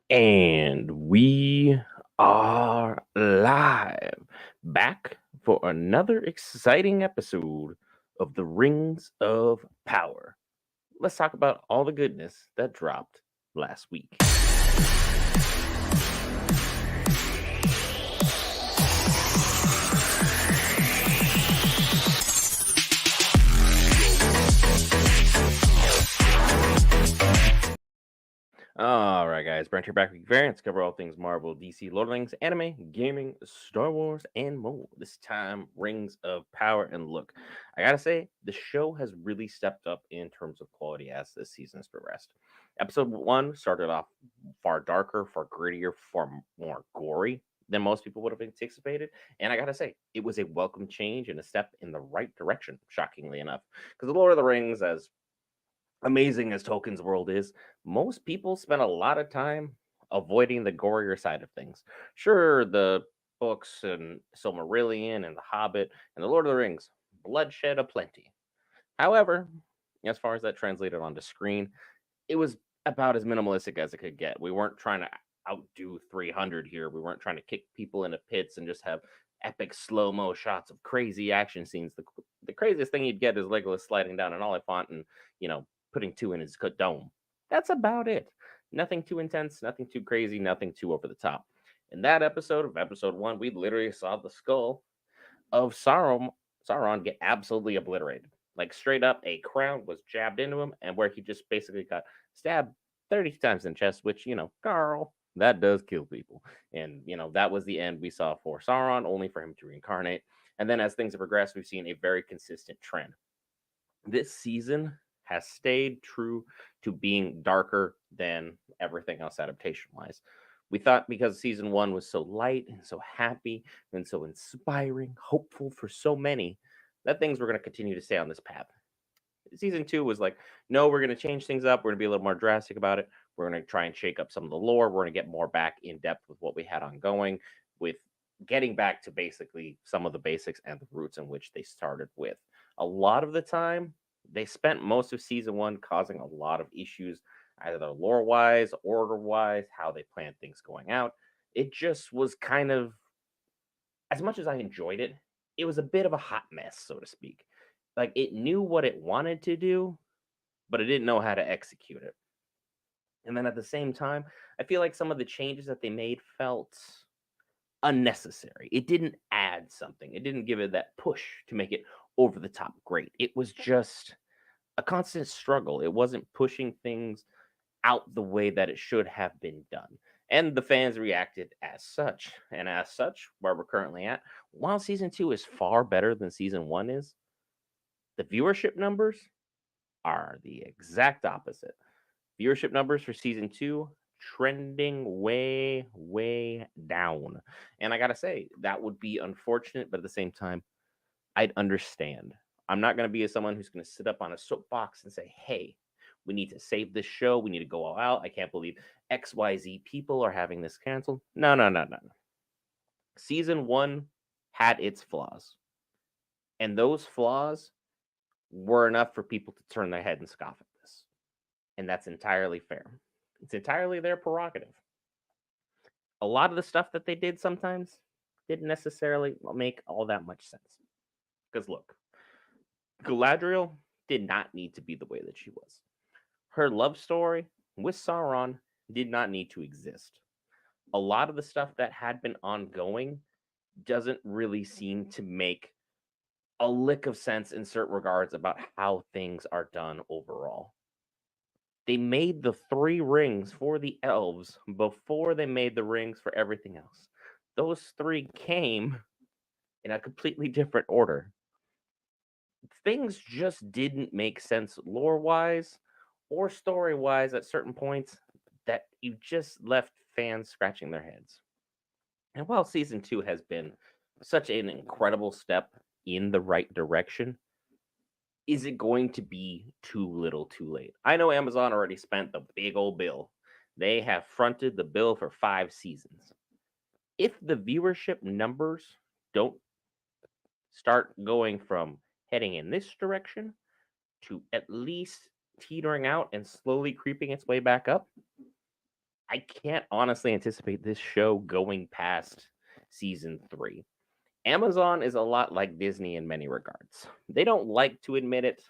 And we are live, back for another exciting episode of the Rings of Power. Let's talk about all the goodness that dropped last week. All right, guys. Brent here back with Geek Variants. Cover all things Marvel, DC, Lord of the Rings, anime, gaming, Star Wars, and more. This time, Rings of Power. And look, I gotta say, the show has really stepped up in terms of quality as this season has progressed. Episode 1 started off far darker, far grittier, far more gory than most people would have anticipated. And I gotta say, it was a welcome change and a step in the right direction, shockingly enough. Because The Lord of the Rings, as amazing as Tolkien's world is, most people spend a lot of time avoiding the gorier side of things. Sure, the books and Silmarillion and The Hobbit and The Lord of the Rings, bloodshed aplenty. However, as far as that translated onto screen, it was about as minimalistic as it could get. We weren't trying to outdo 300 here. We weren't trying to kick people into pits and just have epic slow mo shots of crazy action scenes. The craziest thing you'd get is Legolas sliding down an Oliphant and putting two in his dome. That's about it. Nothing too intense, nothing too crazy, nothing too over the top. In that episode of episode 1, we literally saw the skull of Sauron get absolutely obliterated. Like straight up, a crown was jabbed into him, and where he just basically got stabbed 30 times in the chest, which, Carl, that does kill people. And, that was the end we saw for Sauron, only for him to reincarnate. And then as things have progressed, we've seen a very consistent trend. This season has stayed true to being darker than everything else adaptation wise. We thought because season 1 was so light and so happy and so inspiring, hopeful for so many, that things were going to continue to stay on this path. Season 2 was like, no, we're going to change things up. We're going to be a little more drastic about it. We're going to try and shake up some of the lore. We're going to get more back in depth with what we had ongoing, with getting back to basically some of the basics and the roots in which they started with. A lot of the time, they spent most of season 1 causing a lot of issues, either lore wise, order wise, how they planned things going out. It just was kind of, as much as I enjoyed it, it was a bit of a hot mess, so to speak. Like it knew what it wanted to do, but it didn't know how to execute it. And then at the same time, I feel like some of the changes that they made felt unnecessary. It didn't add something. It didn't give it that push to make it over the top great. It was just a constant struggle. It wasn't pushing things out the way that it should have been done. And the fans reacted as such. And as such, where we're currently at, while season 2 is far better than season 1 is, the viewership numbers are the exact opposite. Viewership numbers for season 2 trending way, way down. And I gotta say, that would be unfortunate, but at the same time, I'd understand. I'm not gonna be someone who's gonna sit up on a soapbox and say, hey, we need to save this show. We need to go all out. I can't believe XYZ people are having this canceled. No, no, no, no, no. Season 1 had its flaws. And those flaws were enough for people to turn their head and scoff at this. And that's entirely fair. It's entirely their prerogative. A lot of the stuff that they did sometimes didn't necessarily make all that much sense. Because look, Galadriel did not need to be the way that she was. Her love story with Sauron did not need to exist. A lot of the stuff that had been ongoing doesn't really seem to make a lick of sense in certain regards about how things are done overall. They made the 3 rings for the elves before they made the rings for everything else. Those 3 came in a completely different order. Things just didn't make sense lore wise or story wise at certain points that you just left fans scratching their heads. And while season 2 has been such an incredible step in the right direction, is it going to be too little too late? I know Amazon already spent the big old bill. They have fronted the bill for 5 seasons. If the viewership numbers don't start going from heading in this direction to at least teetering out and slowly creeping its way back up, I can't honestly anticipate this show going past season 3. Amazon is a lot like Disney in many regards. They don't like to admit it,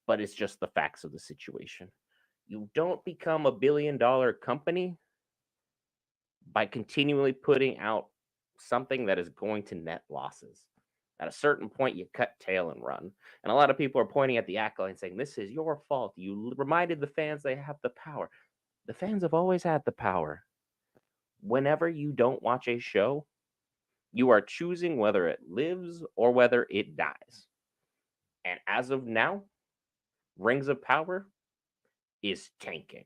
but it's just the facts of the situation. You don't become a billion-dollar company by continually putting out something that is going to net losses. At a certain point, you cut tail and run. And a lot of people are pointing at the accolade saying, "This is your fault. You reminded the fans they have the power." The fans have always had the power. Whenever you don't watch a show, you are choosing whether it lives or whether it dies. And as of now, Rings of Power is tanking.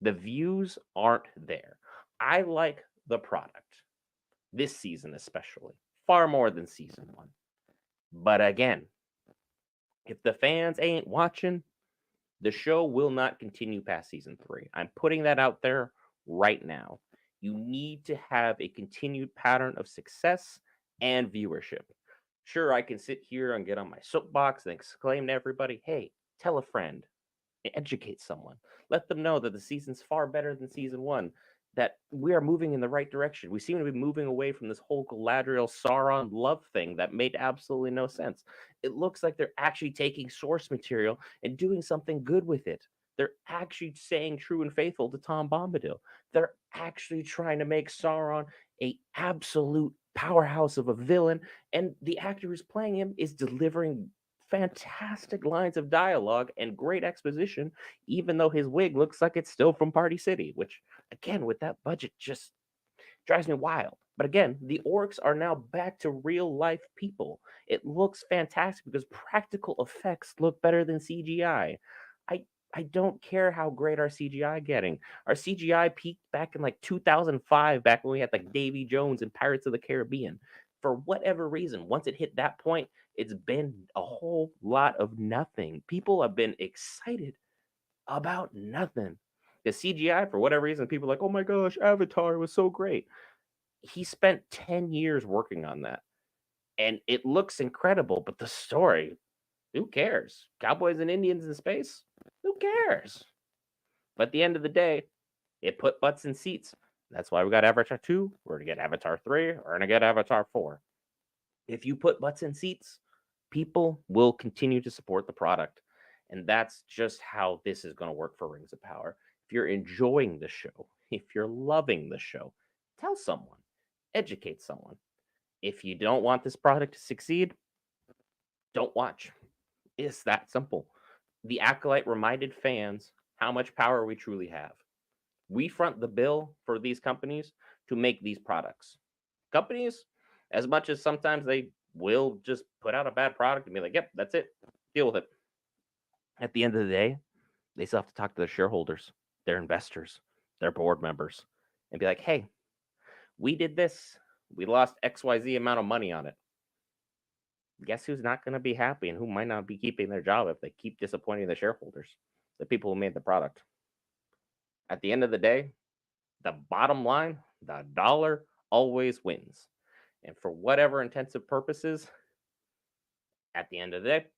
The views aren't there. I like the product this season, especially far more than season 1. But again, if the fans ain't watching, the show will not continue past season 3. I'm putting that out there right now. You need to have a continued pattern of success and viewership. Sure, I can sit here and get on my soapbox and exclaim to everybody, "Hey, tell a friend, educate someone. Let them know that the season's far better than season 1, that we are moving in the right direction. We seem to be moving away from this whole Galadriel Sauron love thing that made absolutely no sense. It looks like they're actually taking source material and doing something good with it. They're actually staying true and faithful to Tom Bombadil. They're actually trying to make Sauron a absolute powerhouse of a villain, and the actor who's playing him is delivering fantastic lines of dialogue and great exposition, even though his wig looks like it's still from Party City, which, again, with that budget, just drives me wild. But again, the orcs are now back to real life people. It looks fantastic because practical effects look better than CGI. I I don't care how great our CGI getting. Our CGI peaked back in like 2005, back when we had like Davy Jones and Pirates of the Caribbean. For whatever reason, once it hit that point, it's been a whole lot of nothing. People have been excited about nothing. The CGI, for whatever reason, people are like, "Oh my gosh, Avatar was so great." He spent 10 years working on that, and it looks incredible, but the story, who cares? Cowboys and Indians in space? Who cares? But at the end of the day, it put butts in seats. That's why we got Avatar 2, we're gonna get Avatar 3, we're gonna get Avatar 4. If you put butts in seats, people will continue to support the product. And that's just how this is going to work for Rings of Power. If you're enjoying the show, if you're loving the show, tell someone, educate someone. If you don't want this product to succeed, don't watch. It's that simple. The Acolyte reminded fans how much power we truly have. We front the bill for these companies to make these products. Companies, as much as sometimes they will just put out a bad product and be like, "Yep, that's it. Deal with it." At the end of the day, they still have to talk to their shareholders, their investors, their board members, and be like, "Hey, we did this. We lost XYZ amount of money on it." Guess who's not going to be happy and who might not be keeping their job if they keep disappointing the shareholders, the people who made the product? At the end of the day, the bottom line, the dollar always wins. And for whatever intensive purposes, at the end of the day,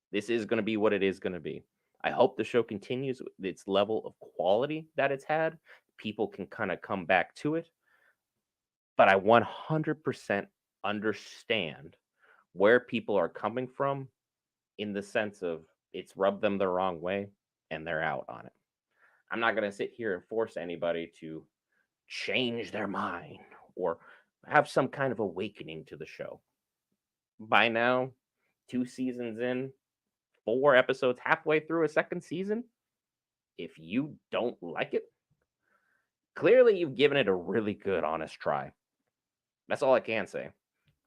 this is going to be what it is going to be. I hope the show continues with its level of quality that it's had. People can kind of come back to it. But I 100% understand where people are coming from, in the sense of it's rubbed them the wrong way and they're out on it. I'm not going to sit here and force anybody to change their mind or have some kind of awakening to the show. By now, 2 seasons in, 4 episodes halfway through a second season, if you don't like it, clearly you've given it a really good, honest try. That's all I can say.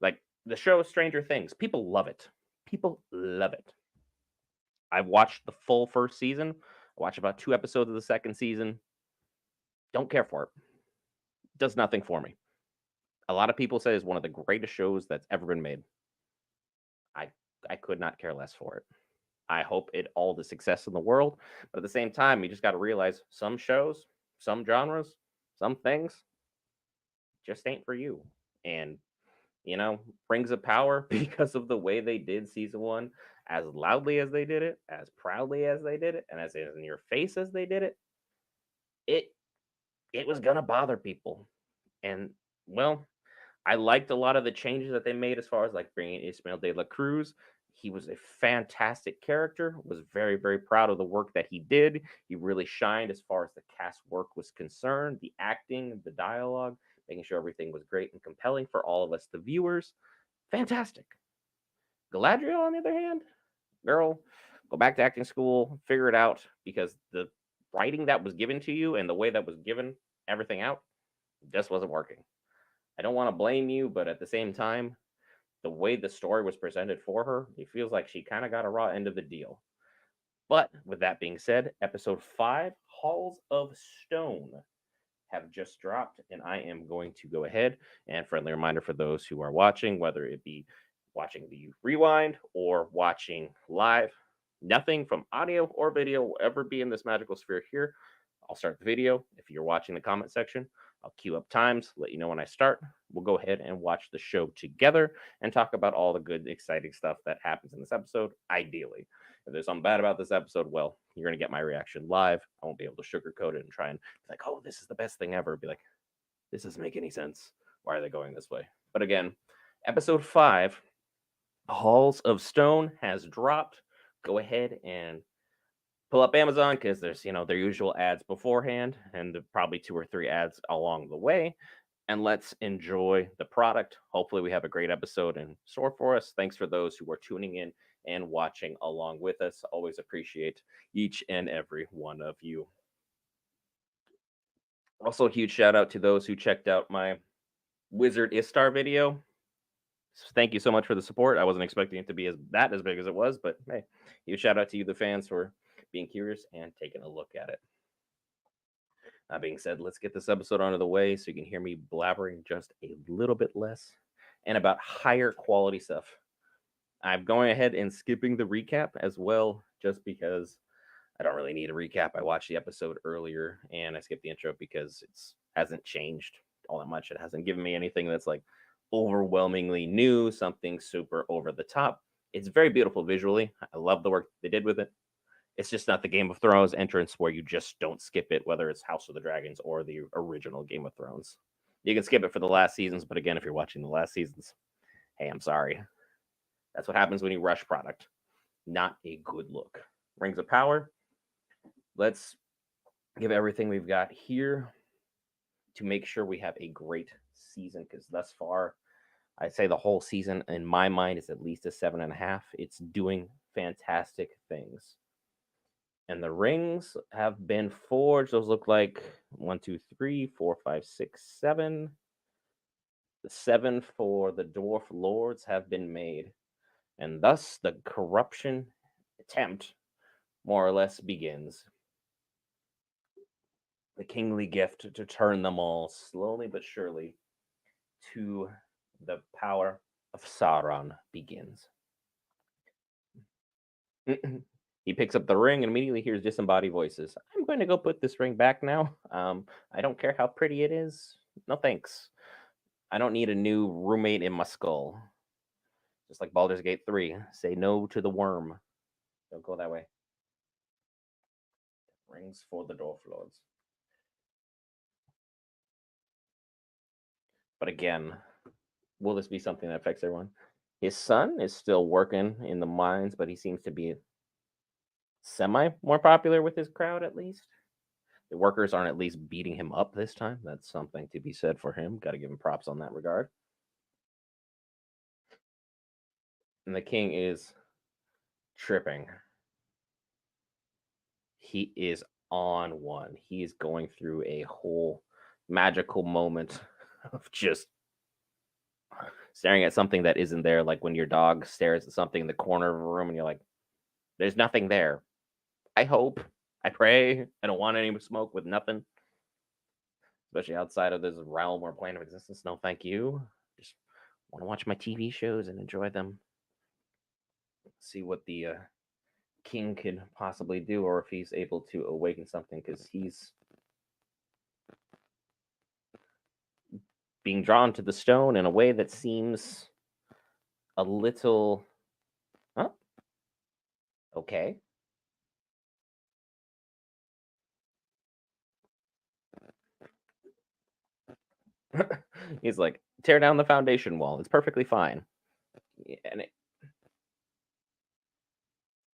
Like the show Stranger Things, people love it. People love it. I've watched the full first season. I watched about 2 episodes of the second season. Don't care for it. Does nothing for me. A lot of people say it's one of the greatest shows that's ever been made. I I could not care less for it. I hope it all the success in the world, but at the same time, you just got to realize some shows, some genres, some things just ain't for you. And Rings of Power, because of the way they did season 1, as loudly as they did it, as proudly as they did it, and as in your face as they did it, it it was gonna bother people. And well, I liked a lot of the changes that they made as far as like bringing Ismael de la Cruz. He was a fantastic character. Was very, very proud of the work that he did. He really shined as far as the cast work was concerned, the acting, the dialogue, making sure everything was great and compelling for all of us, the viewers. Fantastic. Galadriel, on the other hand, girl, go back to acting school, figure it out, because the writing that was given to you and the way that was given everything out just wasn't working. I don't want to blame you, but at the same time, the way the story was presented for her, it feels like she kind of got a raw end of the deal. But with that being said, episode 5, Halls of Stone, have just dropped, and I am going to go ahead and friendly reminder for those who are watching, whether it be watching the rewind or watching live, nothing from audio or video will ever be in this magical sphere here. I'll start the video. If you're watching the comment section, I'll queue up times, let you know when I start. We'll go ahead and watch the show together and talk about all the good, exciting stuff that happens in this episode, ideally. If there's something bad about this episode, well, you're going to get my reaction live. I won't be able to sugarcoat it and try and be like, oh, this is the best thing ever. Be like, this doesn't make any sense. Why are they going this way? But again, episode 5, Halls of Stone, has dropped. Go ahead and pull up Amazon because there's, their usual ads beforehand and probably 2 or 3 ads along the way. And let's enjoy the product. Hopefully, we have a great episode in store for us. Thanks for those who are tuning in and watching along with us. Always appreciate each and every one of you. Also, a huge shout out to those who checked out my Wizard Istar video. Thank you so much for the support. I wasn't expecting it to be as big as it was, but hey, huge shout out to you, the fans, for being curious and taking a look at it. That being said, let's get this episode out of the way so you can hear me blabbering just a little bit less and about higher quality stuff. I'm going ahead and skipping the recap as well, just because I don't really need a recap. I watched the episode earlier and I skipped the intro because it hasn't changed all that much. It hasn't given me anything that's like overwhelmingly new, something super over the top. It's very beautiful visually. I love the work they did with it. It's just not the Game of Thrones entrance where you just don't skip it, whether it's House of the Dragons or the original Game of Thrones. You can skip it for the last seasons, but again, if you're watching the last seasons, hey, I'm sorry. That's what happens when you rush product. Not a good look. Rings of Power. Let's give everything we've got here to make sure we have a great season, because thus far, I'd say the whole season in my mind is at least a 7.5. It's doing fantastic things. And the rings have been forged. Those look like 1, 2, 3, 4, 5, 6, 7. The 7 for the dwarf lords have been made. And thus the corruption attempt more or less begins. The kingly gift to turn them all slowly but surely to the power of Sauron begins. He picks up the ring and immediately hears disembodied voices. I'm going to go put this ring back now. I don't care how pretty it is. No thanks. I don't need a new roommate in my skull. Just like Baldur's Gate 3. Say no to the worm. Don't go that way. Rings for the Dwarf Lords. But again, will this be something that affects everyone? His son is still working in the mines, but he seems to be semi more popular with his crowd, at least. The workers aren't at least beating him up this time. That's something to be said for him. Got to give him props on that regard. And the king is tripping. He is on one. He is going through a whole magical moment of just staring at something that isn't there. Like when your dog stares at something in the corner of a room and you're like, there's nothing there. I hope. I pray. I don't want any smoke with nothing. Especially outside of this realm or plane of existence. No, thank you. Just want to watch my TV shows and enjoy them. See what the king could possibly do, or if he's able to awaken something, because he's being drawn to the stone in a way that seems a little. Huh? Okay. He's like, tear down the foundation wall. It's perfectly fine. Yeah, and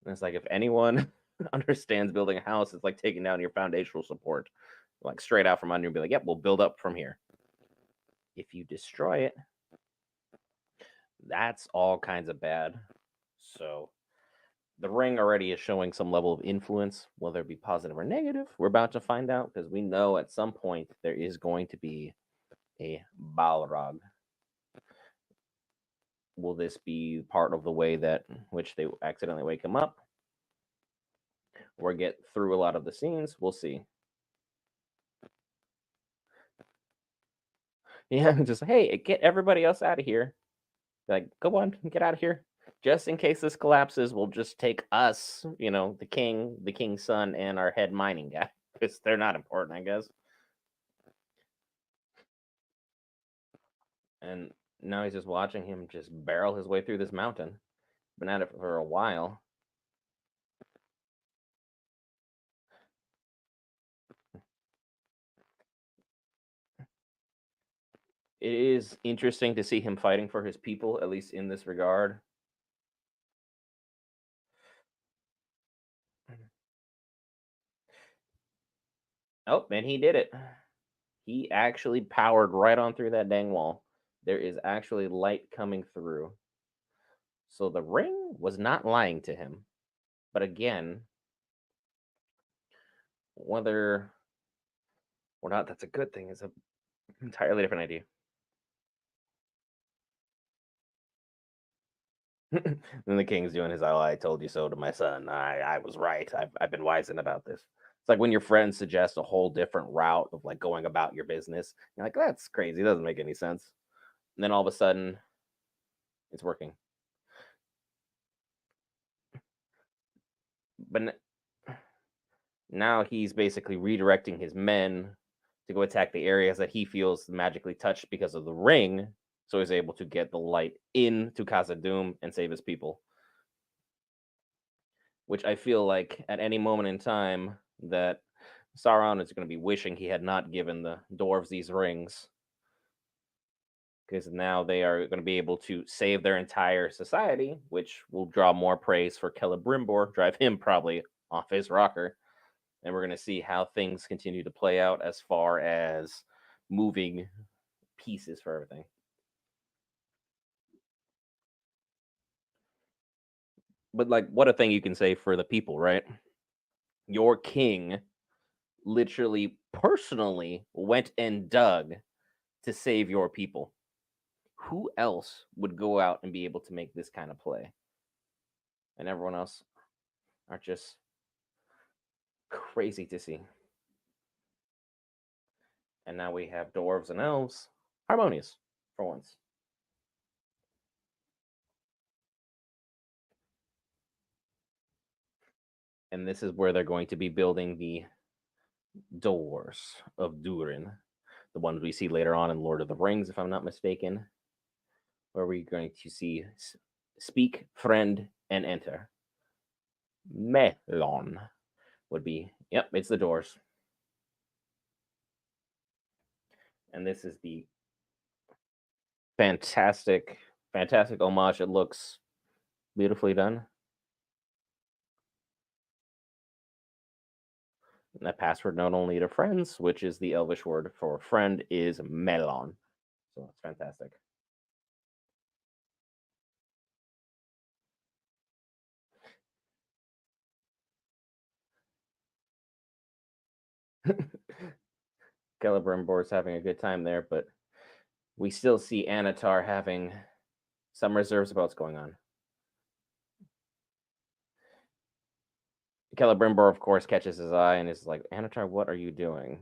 it's like if anyone understands building a house, it's like taking down your foundational support, like straight out from under and be like, yep, we'll build up from here. If you destroy it, that's all kinds of bad. So the ring already is showing some level of influence, whether it be positive or negative. We're about to find out because we know at some point there is going to be a Balrog. Will this be part of the way that which they accidentally wake him up or get through a lot of the scenes? We'll see. Yeah, just hey, get everybody else out of here. Like, go on, get out of here. Just in case this collapses, we'll just take us, the king's son, and our head mining guy. Because they're not important, I guess. And now he's just watching him just barrel his way through this mountain. Been at it for a while. It is interesting to see him fighting for his people, at least in this regard. Oh, and he did it. He actually powered right on through that dang wall. There is actually light coming through. So the ring was not lying to him. But again, whether or not that's a good thing is an entirely different idea. Then the king's doing his, oh, I told you so to my son. I was right. I've been wising about this. It's like when your friends suggest a whole different route of like going about your business. You're like, that's crazy. It doesn't make any sense. And then all of a sudden, it's working. But now he's basically redirecting his men to go attack the areas that he feels magically touched because of the ring. So he's able to get the light into Casa Doom and save his people. Which I feel like at any moment in time that Sauron is going to be wishing he had not given the dwarves these rings, because now they are going to be able to save their entire society, which will draw more praise for Celebrimbor, drive him probably off his rocker. And we're going to see how things continue to play out as far as moving pieces for everything. But like, what a thing you can say for the people, right? Your king literally personally went and dug to save your people. Who else would go out and be able to make this kind of play? And everyone else are just crazy to see. And now we have dwarves and elves harmonious for once. And this is where they're going to be building the doors of Durin, the ones we see later on in Lord of the Rings, if I'm not mistaken, where we're going to see speak, friend, and enter. Melon would be, yep, it's the doors. And this is the fantastic, fantastic homage. It looks beautifully done. And that password not only to friends, which is the Elvish word for friend, is melon. So it's fantastic. Celebrimbor's having a good time there, but we still see Anatar having some reserves about what's going on. Celebrimbor, of course, catches his eye and is like, Anatar, what are you doing?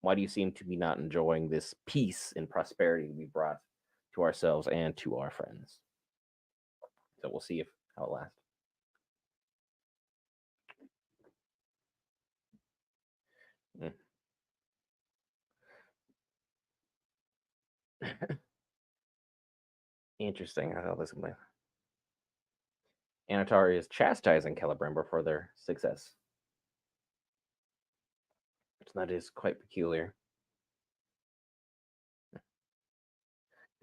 Why do you seem to be not enjoying this peace and prosperity we brought to ourselves and to our friends? So we'll see if how it lasts. Mm. Interesting. How this can Anatar is chastising Celebrimbor for their success. So that is quite peculiar.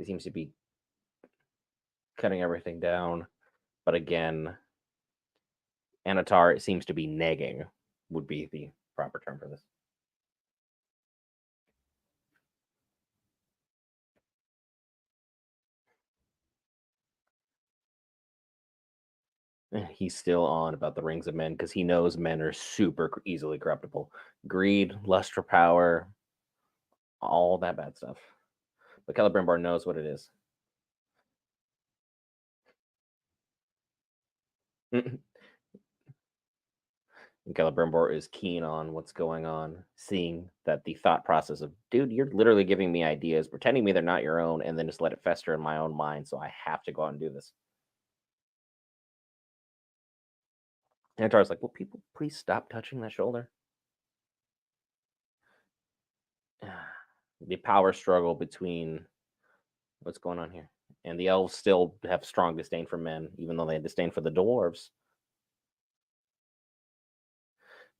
He seems to be cutting everything down. But again, Anatar seems to be negging, would be the proper term for this. He's still on about the rings of men because he knows men are super easily corruptible. Greed, lust for power, all that bad stuff. But Celebrimbor knows what it is. And Celebrimbor is keen on what's going on, seeing that the thought process of, dude, you're literally giving me ideas, pretending me they're not your own, and then just let it fester in my own mind, so I have to go out and do this. Antar's like, will people please stop touching that shoulder? The power struggle between what's going on here. And the elves still have strong disdain for men, even though they had disdain for the dwarves.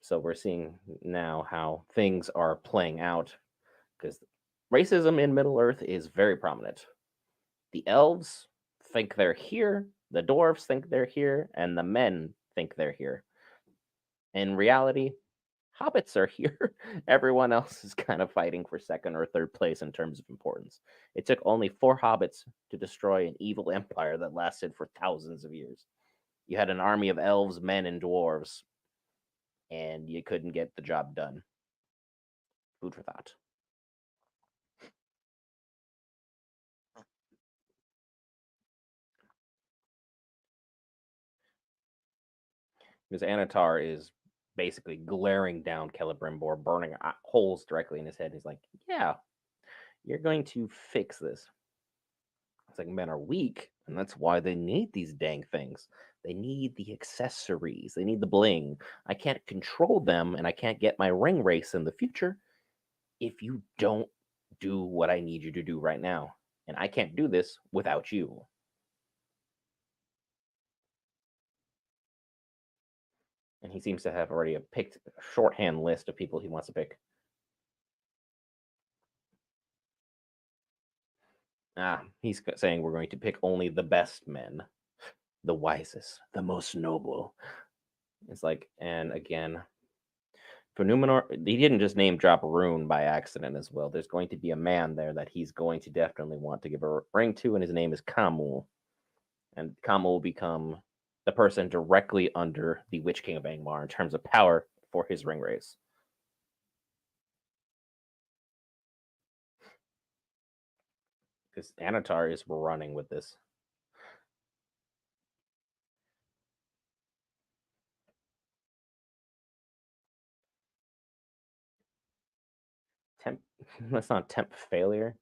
So we're seeing now how things are playing out because racism in Middle Earth is very prominent. The elves think they're here, the dwarves think they're here, and the men think they're here. In reality, hobbits are here. Everyone else is kind of fighting for second or third place in terms of importance. It took only 4 hobbits to destroy an evil empire that lasted for thousands of years. You had an army of elves, men, and dwarves, and you couldn't get the job done. Food for thought. Because Anatar is basically glaring down Celebrimbor, burning holes directly in his head. He's like, yeah, you're going to fix this. It's like men are weak, and that's why they need these dang things. They need the accessories, they need the bling. I can't control them, and I can't get my ring race in the future if you don't do what I need you to do right now. And I can't do this without you. And he seems to have already picked a shorthand list of people he wants to pick. He's saying we're going to pick only the best men, the wisest, the most noble. It's like, and again, for Numenor, he didn't just name drop Rune by accident as well. There's going to be a man there that he's going to definitely want to give a ring to, and his name is Kamul. And Kamul will become the person directly under the Witch King of Angmar in terms of power for his ring race. Because Anatar is running with this. Temp, that's not temp failure.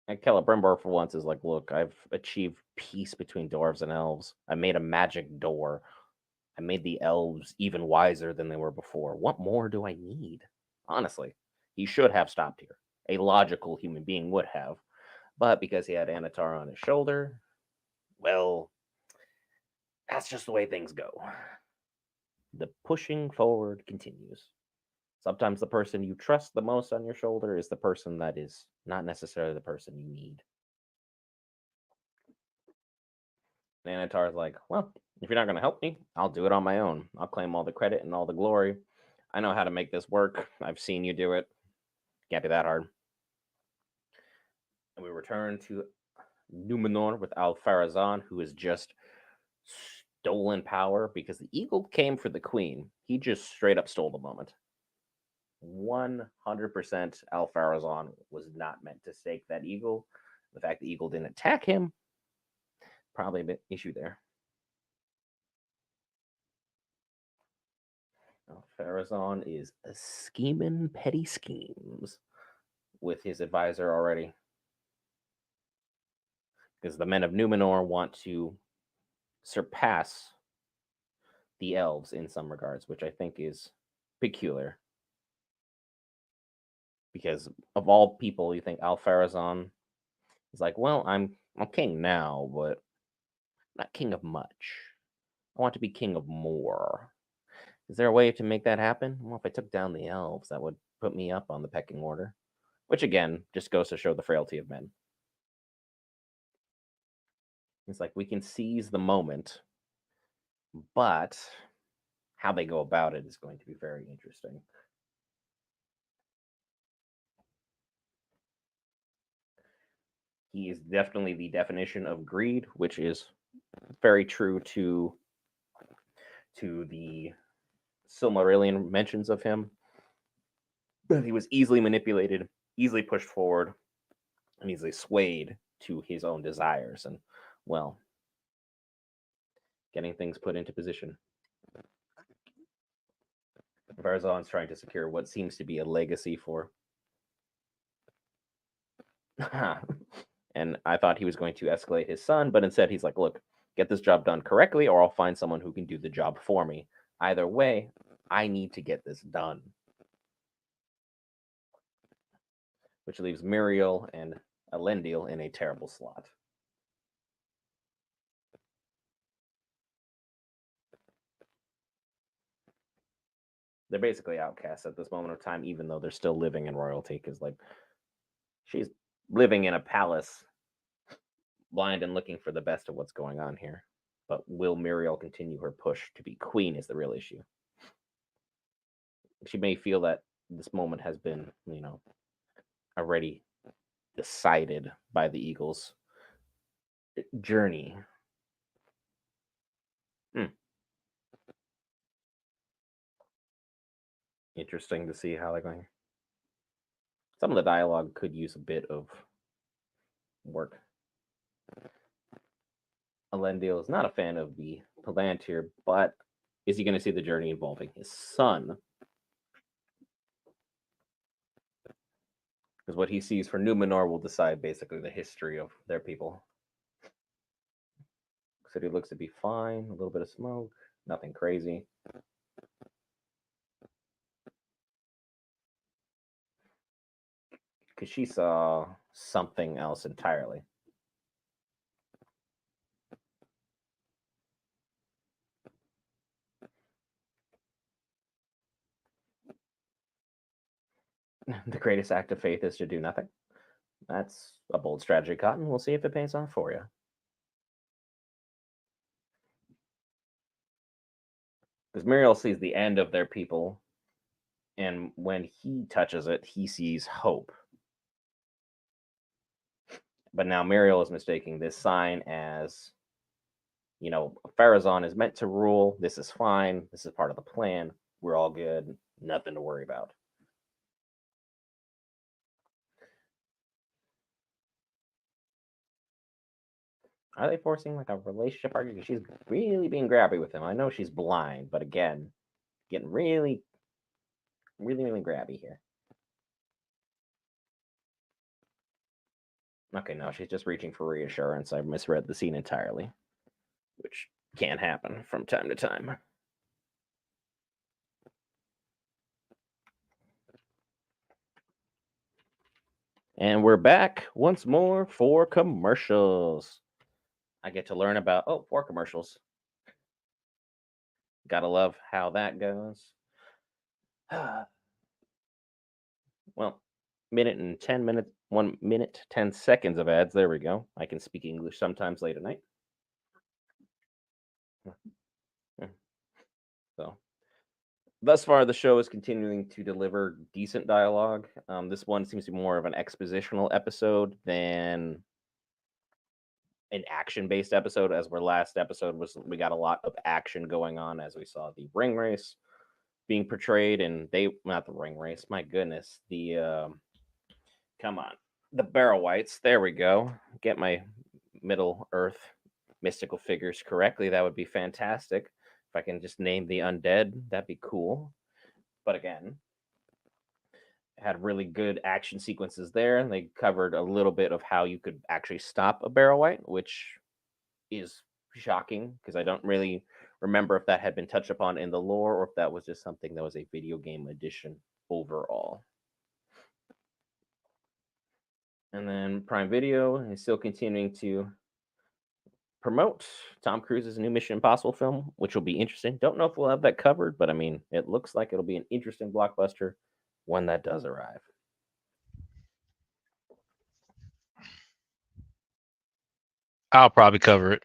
And Celebrimbor, for once, is like, look, I've achieved peace between dwarves and elves. I made a magic door. I made the elves even wiser than they were before. What more do I need? Honestly, he should have stopped here. A logical human being would have. But because he had Anatar on his shoulder, well, that's just the way things go. The pushing forward continues. Sometimes the person you trust the most on your shoulder is the person that is not necessarily the person you need. And Anatar's like, well, if you're not going to help me, I'll do it on my own. I'll claim all the credit and all the glory. I know how to make this work. I've seen you do it. Can't be that hard. And we return to Numenor with Al-Farazan, who has just stolen power because the eagle came for the queen. He just straight up stole the moment. 100% Al-Farazan was not meant to stake that eagle. The fact the eagle didn't attack him, probably a bit issue there. Farazan is scheming petty schemes with his advisor already. Because the men of Numenor want to surpass the elves in some regards, which I think is peculiar. Because of all people, you think Al-Farazan is like, well, I'm king now, but not king of much. I want to be king of more. Is there a way to make that happen? Well, if I took down the elves, that would put me up on the pecking order. which again just goes to show the frailty of men. It's like we can seize the moment, but how they go about it is going to be very interesting. He is definitely the definition of greed, which is very true to the Silmarillion mentions of him. But he was easily manipulated, easily pushed forward, and easily swayed to his own desires, and well, getting things put into position. Farazan's trying to secure what seems to be a legacy for. And I thought he was going to escalate his son, but instead he's like, look, get this job done correctly, or I'll find someone who can do the job for me. Either way, I need to get this done. Which leaves Muriel and Elendil in a terrible slot. They're basically outcasts at this moment of time, even though they're still living in royalty, because like she's living in a palace, blind and looking for the best of what's going on here. But will Muriel continue her push to be queen is the real issue. She may feel that this moment has been, already decided by the Eagles' journey. Interesting to see how they're going. Some of the dialogue could use a bit of work. Elendil is not a fan of the Palantir, but is he going to see the journey involving his son? Because what he sees for Numenor will decide basically the history of their people. City looks to be fine. A little bit of smoke, nothing crazy. Because she saw something else entirely. The greatest act of faith is to do nothing. That's a bold strategy, Cotton. We'll see if it pays off for you. Because Muriel sees the end of their people, and when he touches it, he sees hope. But now Muriel is mistaking this sign as, Farazan is meant to rule. This is fine. This is part of the plan. We're all good. Nothing to worry about. Are they forcing like a relationship argument? She's really being grabby with him. I know she's blind, but again, getting really, really, really grabby here. Okay, no, she's just reaching for reassurance. I misread the scene entirely, which can happen from time to time. And we're back once more for commercials. I get to learn about, 4 commercials. Gotta love how that goes. Well, 1 minute, 10 seconds of ads. There we go. I can speak English sometimes late at night. So, thus far, the show is continuing to deliver decent dialogue. This one seems to be more of an expositional episode than an action-based episode. As our last episode we got a lot of action going on as we saw the ring race being portrayed, and not the ring race. My goodness, the come on, the Barrow Whites. There we go. Get my Middle Earth mystical figures correctly. That would be fantastic. If I can just name the undead, that'd be cool. But again, had really good action sequences there, and they covered a little bit of how you could actually stop a Barrow White, which is shocking because I don't really remember if that had been touched upon in the lore or if that was just something that was a video game addition overall. And then Prime Video is still continuing to promote Tom Cruise's new Mission Impossible film, which will be interesting. Don't know if we'll have that covered, but I mean, it looks like it'll be an interesting blockbuster when that does arrive. I'll probably cover it.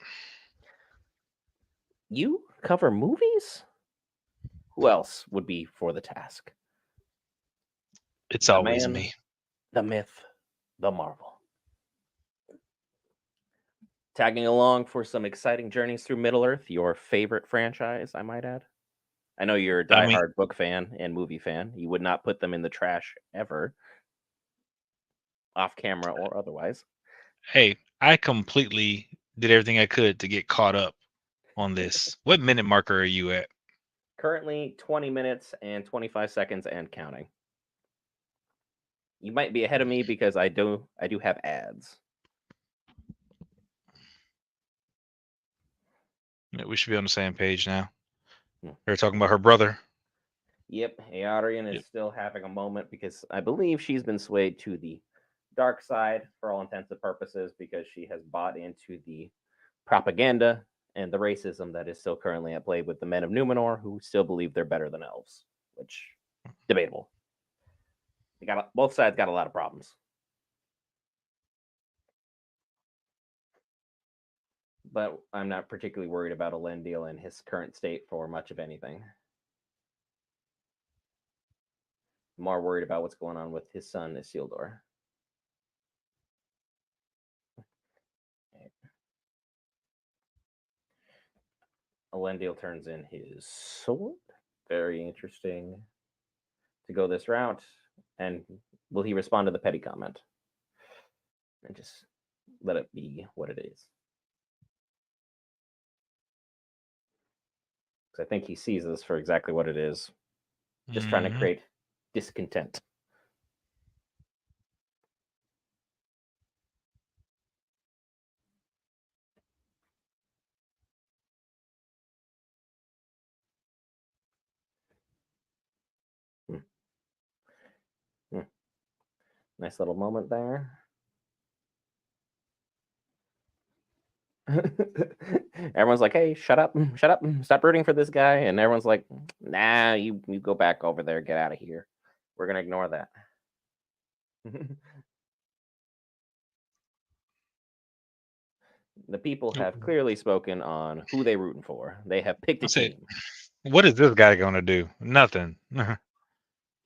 You cover movies? Who else would be for the task? It's The always man, me. the myth, the marvel. Tagging along for some exciting journeys through Middle Earth, your favorite franchise, I might add. I know you're a I mean, diehard book fan and movie fan. You would not put them in the trash ever, off camera or otherwise. hey, I completely did everything I could to get caught up on this. What minute marker are you at? Currently 20 minutes and 25 seconds and counting. You might be ahead of me because I do have ads. Yeah, we should be on the same page now. Hmm. They're talking about her brother. Yep, Aodrian is Yep. still having a moment because I believe she's been swayed to the dark side for all intents and purposes because she has bought into the propaganda and the racism that is still currently at play with the men of Numenor who still believe they're better than elves, which debatable. Both sides got a lot of problems. But I'm not particularly worried about Elendil and his current state for much of anything. I'm more worried about what's going on with his son Isildur. Elendil turns in his sword. Very interesting to go this route. And will he respond to the petty comment? And just let it be what it is. Because I think he sees this for exactly what it is. Just trying to Hmm. create discontent. Hmm. Hmm. Nice little moment there. Everyone's like, "Hey, shut up, stop rooting for this guy," and everyone's like, "Nah, you go back over there, get out of here. We're gonna ignore that." The people have clearly spoken on who they rooting for. They have picked I a said, team. what is this guy gonna do? Nothing.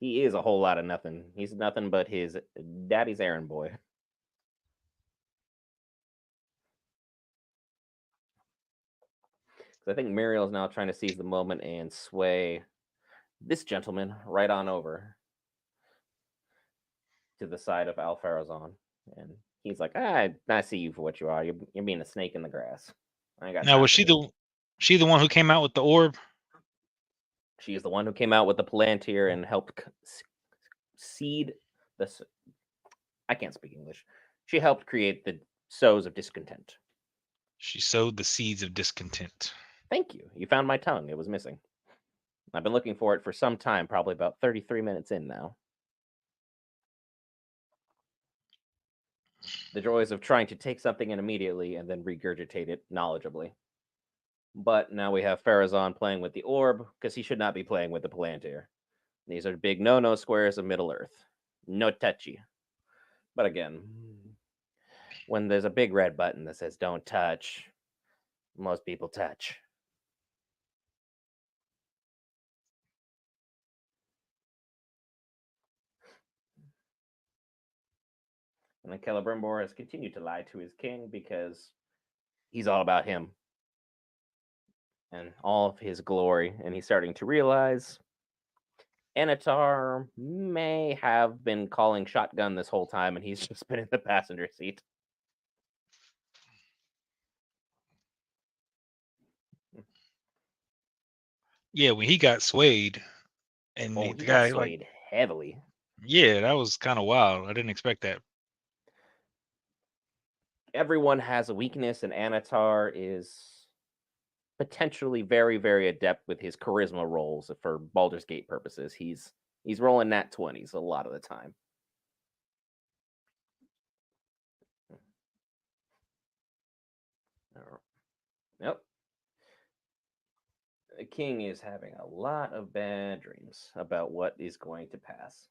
He is a whole lot of nothing. He's nothing but his daddy's errand boy. So I think Muriel's now trying to seize the moment and sway this gentleman right on over to the side of Al Farazan. And he's like, I see you for what you are. You're being a snake in the grass. I ain't got Now, time was for this. she the one who came out with the orb? She is the one who came out with the Palantir and helped seed the. I can't speak English. She helped create the sows of discontent. She sowed the seeds of discontent. Thank you. You found my tongue. It was missing. I've been looking for it for some time, probably about 33 minutes in now. The joys of trying to take something in immediately and then regurgitate it knowledgeably. But now we have Farazan playing with the orb because he should not be playing with the Palantir. These are big no squares of Middle Earth. No touchy. But again, when there's a big red button that says don't touch, most people touch. And then Celebrimbor has continued to lie to his king because he's all about him and all of his glory. And he's starting to realize Anatar may have been calling shotgun this whole time and he's just been in the passenger seat. Yeah, when he got swayed, and Oh, the he got guy like, swayed heavily. yeah, that was kind of wild. I didn't expect that. Everyone has a weakness, and Anatar is potentially very, very adept with his charisma rolls for Baldur's Gate purposes. He's rolling nat 20s a lot of the time. Yep. The king is having a lot of bad dreams about what is going to pass.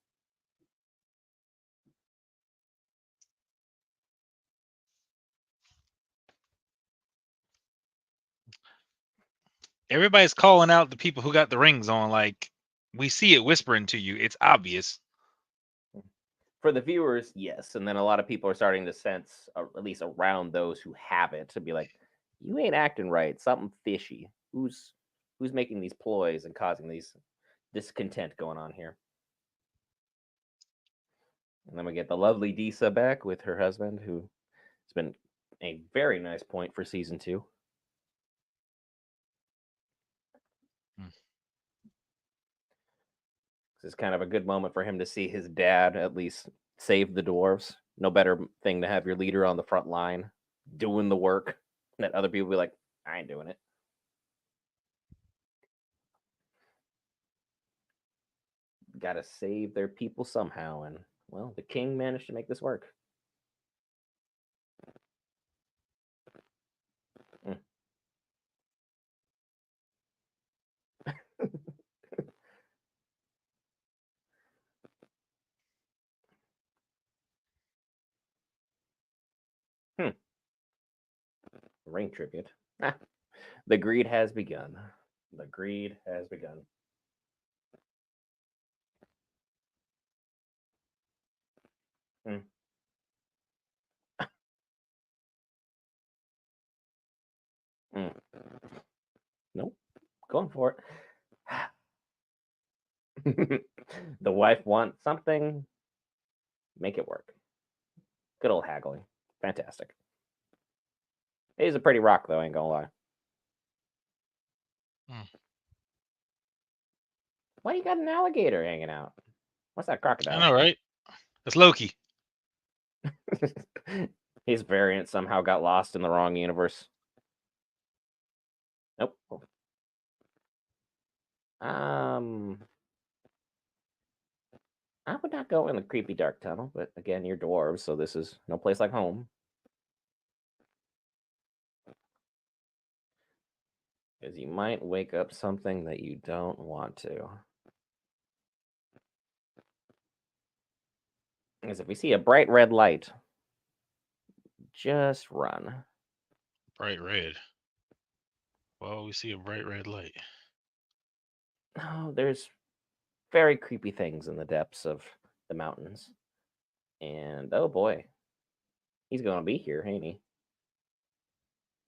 Everybody's calling out the people who got the rings on. Like, we see it whispering to you. It's obvious. For the viewers, yes, and then a lot of people are starting to sense, at least around those who have it, to be like, "You ain't acting right. Something fishy. Who's making these ploys and causing these discontent going on here?" And then we get the lovely Disa back with her husband, who has been a very nice point for season 2. Hmm. This is kind of a good moment for him to see his dad at least save the dwarves. No better thing to have your leader on the front line doing the work that other people be like, "I ain't doing it." Got to save their people somehow, and well, the king managed to make this work. Mm. Hmm. Ring tribute. Ah, the greed has begun. The greed has begun. Mm. Mm. Nope. Going for it. The wife wants something, make it work. Good old haggling. Fantastic. He's a pretty rock, though, ain't gonna lie. Hmm. Why do you got an alligator hanging out? What's that, I crocodile? know, right? That's Loki. His variant somehow got lost in the wrong universe. Nope. Um, I would not go in the creepy dark tunnel, but again, you're dwarves, so this is no place like home. Because you might wake up something that you don't want to. Because if we see a bright red light, just run. Bright red. Well, we see a bright red light. Oh, there's very creepy things in the depths of the mountains. And oh boy, he's going to be here, ain't he?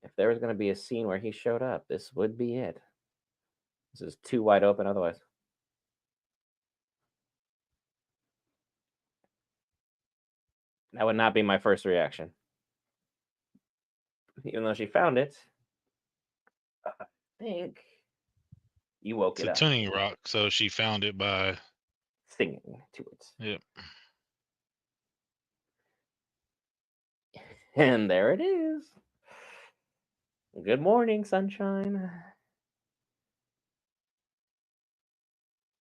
If there was going to be a scene where he showed up, this would be it. This is too wide open otherwise. That would not be my first reaction. Even though she found it, I think you woke It's it a up, tuning rock, so she found it by. singing to it. Yep. And there it is. Good morning, sunshine.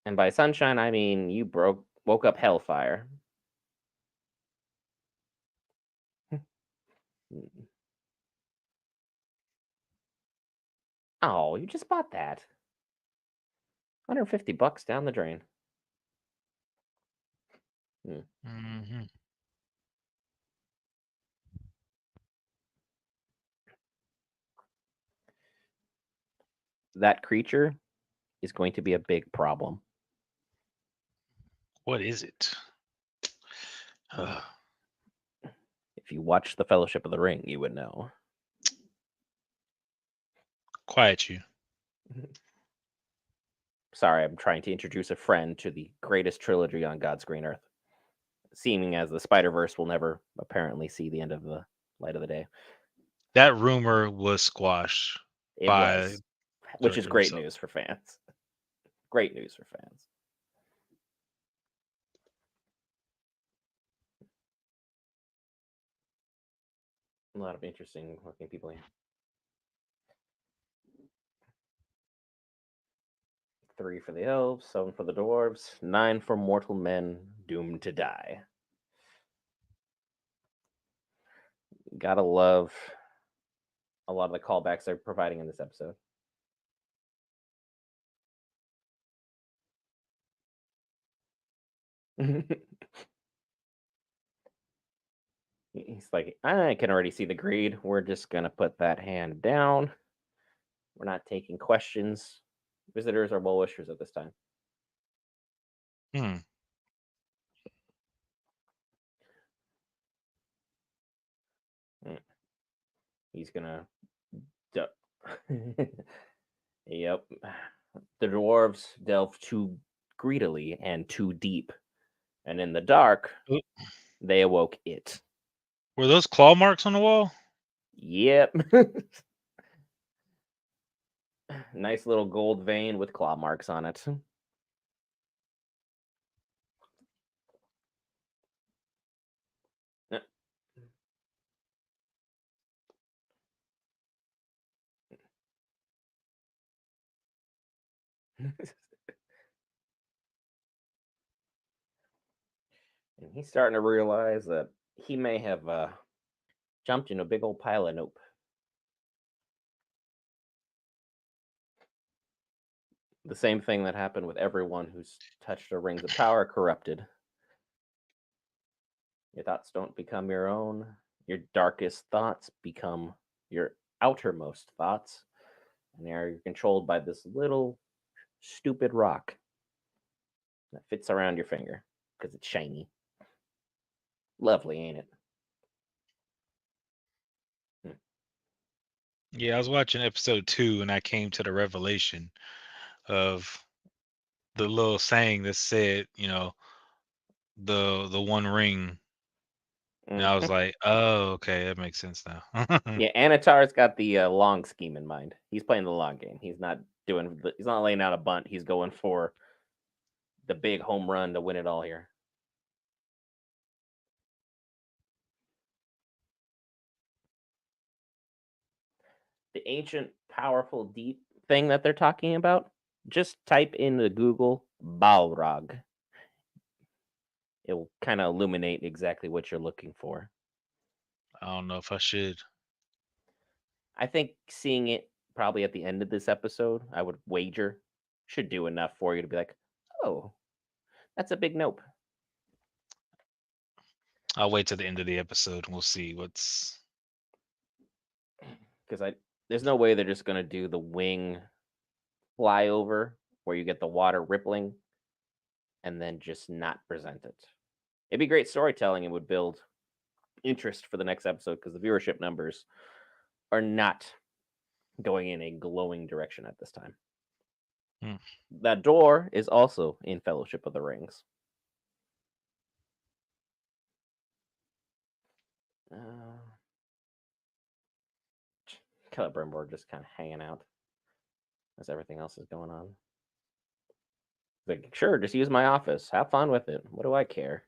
And by sunshine, I mean you woke up hellfire. Oh, you just bought that. $150 down the drain. Hmm. Hmm. That creature is going to be a big problem. What is it? Well, if you watch The Fellowship of the Ring, you would know. Quiet you. Sorry, I'm trying to introduce a friend to the greatest trilogy on God's green earth, seeming as the Spider Verse will never apparently see the end of the light of the day. That rumor was squashed It by was, which is director great himself. news for fans. Great news for fans. A lot of interesting looking people here. 3 for the elves, 7 for the dwarves, 9 for mortal men doomed to die. Gotta love a lot of the callbacks they're providing in this episode. He's like, I can already see the greed. We're just gonna put that hand down. We're not taking questions, visitors, or well wishers at this time. Hmm. Mm, He's gonna. Du- yep. The dwarves delve too greedily and too deep, and in the dark, Oop. they awoke it. Were those claw marks on the wall? Yep. Nice little gold vein with claw marks on it. And he's starting to realize that he may have jumped in a big old pile of nope. The same thing that happened with everyone who's touched the rings of power corrupted. Your thoughts don't become your own. Your darkest thoughts become your outermost thoughts. And you're controlled by this little stupid rock that fits around your finger because it's shiny. Lovely, ain't it? Hmm. Yeah, I was watching episode 2 and I came to the revelation of the little saying that said, the one ring. And I was Mhm. like, oh, okay, that makes sense now. Yeah, Anatar's got the long scheme in mind. He's playing the long game. He's not he's not laying out a bunt. He's going for the big home run to win it all here. The ancient, powerful, deep thing that they're talking about, just type into Google Balrog. It will kind of illuminate exactly what you're looking for. I don't know if I should. I think seeing it probably at the end of this episode, I would wager, should do enough for you to be like, oh, that's a big nope. I'll wait till the end of the episode and we'll see what's. Because there's no way they're just gonna do the wing flyover where you get the water rippling and then just not present it. It'd be great storytelling and would build interest for the next episode because the viewership numbers are not going in a glowing direction at this time. Hmm. That door is also in Fellowship of the Rings. Uh, Celebrimbor just kind of hanging out as everything else is going on. Like, sure, just use my office. Have fun with it. What do I care?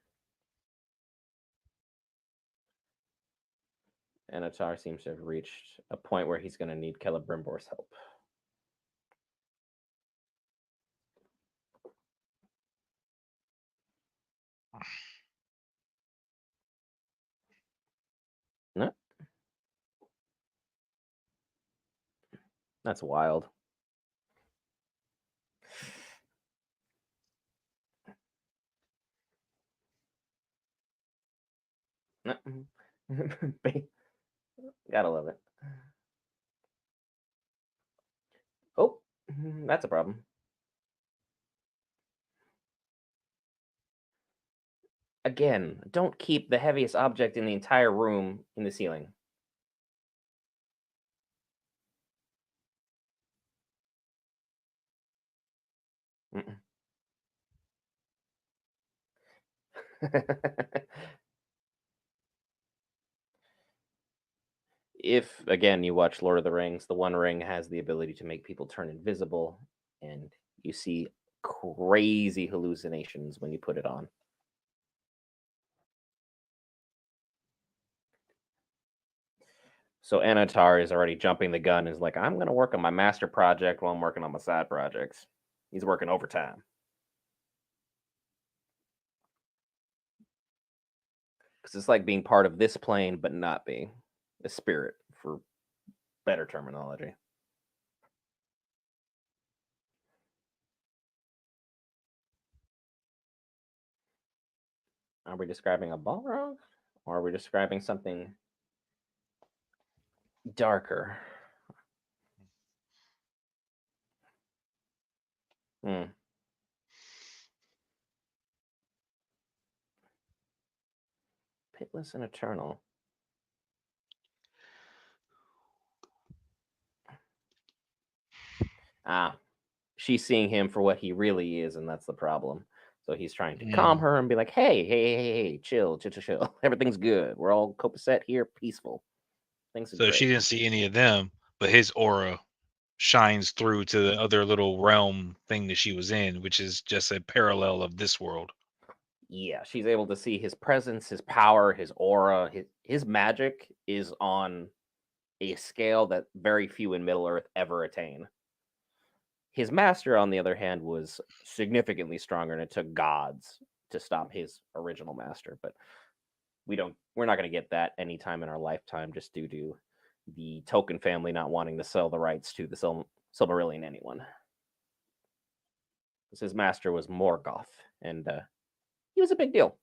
Anatar seems to have reached a point where he's going to need Celebrimbor's help. No, that's wild. No. Gotta love it. Oh, that's a problem. Again, don't keep the heaviest object in the entire room in the ceiling. If again you watch Lord of the Rings, the One Ring has the ability to make people turn invisible, and you see crazy hallucinations when you put it on. So Anatar is already jumping the gun. Is like, I'm going to work on my master project while I'm working on my side projects. He's working overtime because it's like being part of this plane but not being a spirit, for better terminology. Are we describing a Balrog, or are we describing something darker? Mm. Pitless and eternal. Ah, she's seeing him for what he really is, and that's the problem. So he's trying to calm Mm. her and be like, hey, chill, chill, chill, chill. Everything's good. We're all copacetic here, peaceful. Things are So she great. didn't see any of them, but his aura shines through to the other little realm thing that she was in, which is just a parallel of this world. Yeah, she's able to see his presence, his power, his aura, his magic is on a scale that very few in Middle Earth ever attain. His master, on the other hand, was significantly stronger, and it took gods to stop his original master. But we're not going to get that anytime in our lifetime, just due to the Token family not wanting to sell the rights to the Silmarillion anyone. Because his master was Morgoth, and he was a big deal.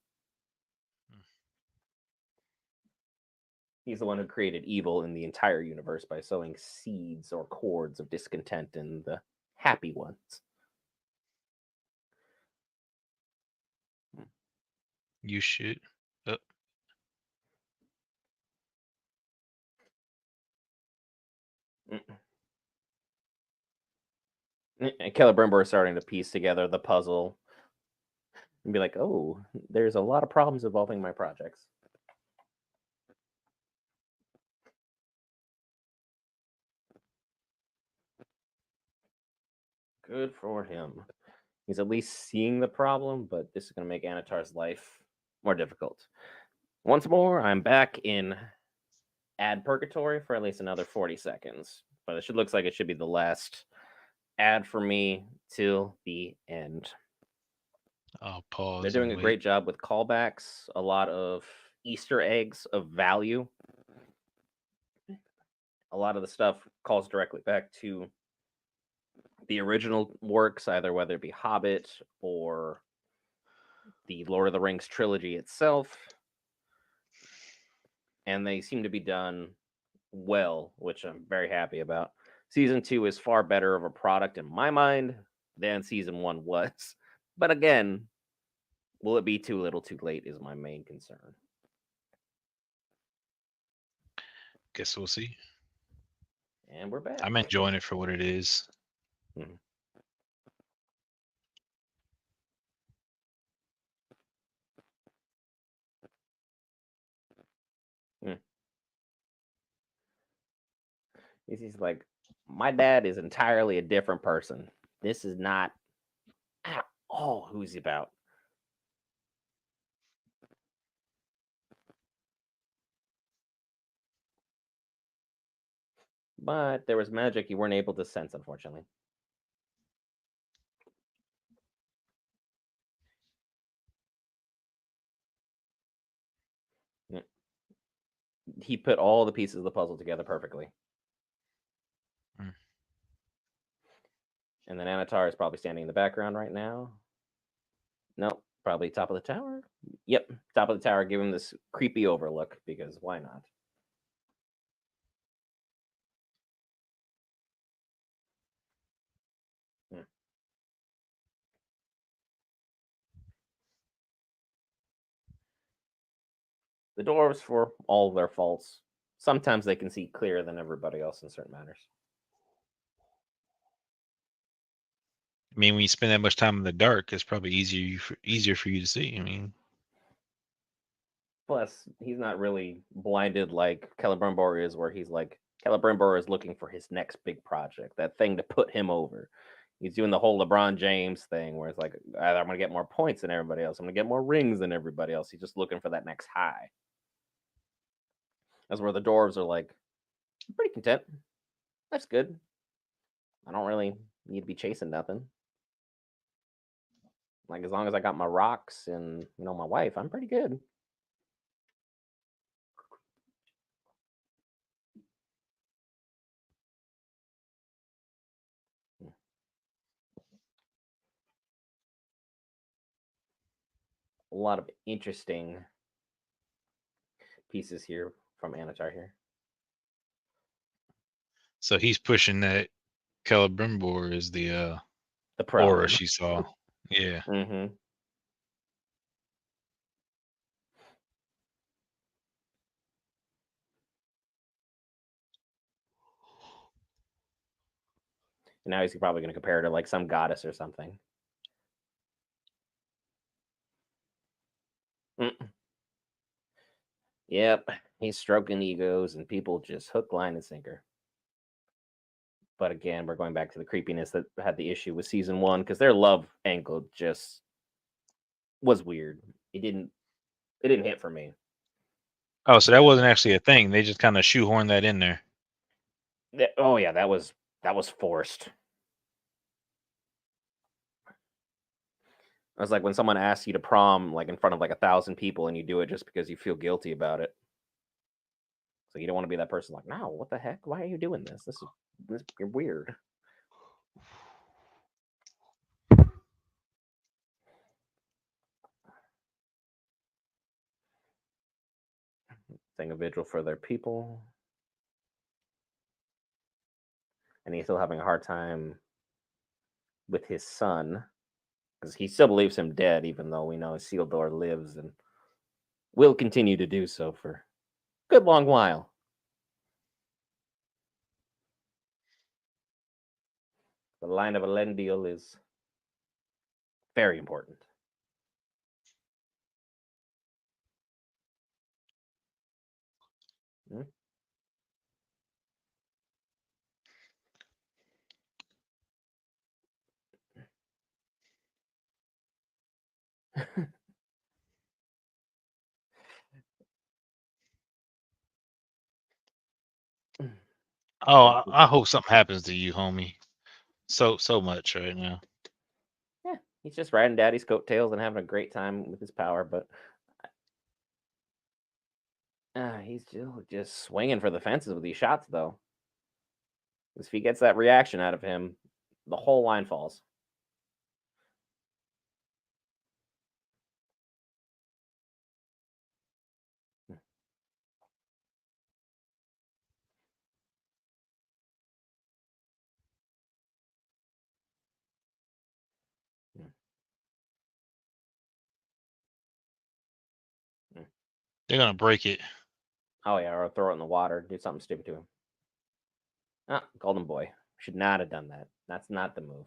He's the one who created evil in the entire universe by sowing seeds or cords of discontent in the happy ones. You should. Uh, Mm. And Celebrimbor is starting to piece together the puzzle and be like, oh, there's a lot of problems involving my projects. Good for him. He's at least seeing the problem, but this is going to make Anatar's life more difficult. Once more, I'm back in ad purgatory for at least another 40 seconds. But looks like it should be the last ad for me till the end. I'll They're pause doing and a wait. great job with callbacks, a lot of Easter eggs of value. A lot of the stuff calls directly back to the original works, either whether it be Hobbit or the Lord of the Rings trilogy itself. And they seem to be done well, which I'm very happy about. Season 2 is far better of a product in my mind than season 1 was. But again, will it be too little too late is my main concern. Guess we'll see. And we're back. I'm enjoying it for what it is. Mhm. Mm. He's like, my dad is entirely a different person. This is not at all who he's about. But there was magic you weren't able to sense, unfortunately. Mm. He put all the pieces of the puzzle together perfectly. Mm. And then Anatar is probably standing in the background right now. Nope, probably top of the tower. Yep, top of the tower. Give him this creepy overlook because why not? Hmm. The dwarves, for all their faults, sometimes they can see clearer than everybody else in certain matters. I mean, when you spend that much time in the dark, it's probably easier for you to see. I mean, Plus, he's not really blinded like Celebrimbor is, where he's like Celebrimbor is looking for his next big project, that thing to put him over. He's doing the whole LeBron James thing, where it's like, I'm gonna get more points than everybody else. I'm gonna get more rings than everybody else. He's just looking for that next high. That's where the dwarves are like, I'm pretty content. That's good. I don't really need to be chasing nothing. Like as long as I got my rocks and my wife, I'm pretty good. A lot of interesting pieces here from Anatar here. so he's pushing that Celebrimbor is The the aura problem. she saw. Yeah. Hmm. And now he's probably going to compare her to like some goddess or something. Mm. Yep, he's stroking egos, and people just hook, line, and sinker. But again, we're going back to the creepiness that had the issue with season one because their love angle just was weird. It didn't. It didn't hit for me. Oh, so that wasn't actually a thing. They just kind of shoehorned that in there. Oh yeah, that was forced. It was like when someone asks you to prom, like in front of like 1,000 people, and you do it just because you feel guilty about it. So you don't want to be that person. Like, no, what the heck? Why are you doing this? This you're weird. Saying a vigil for their people, and he's still having a hard time with his son because he still believes him dead, even though we know Sealdor lives and will continue to do so for a good long while. The line of Elendil is very important. Hmm? Oh, Yeah, I hope something happens to you, homie. So much right now. yeah, he's just riding daddy's coattails and having a great time with his power, but he's still just swinging for the fences with these shots, though. If he gets that reaction out of him, the whole line falls. Mm, mm. They're gonna break it. Oh yeah, or throw it in the water, do something stupid to him. Ah, Golden Boy should not have done that. That's not the move.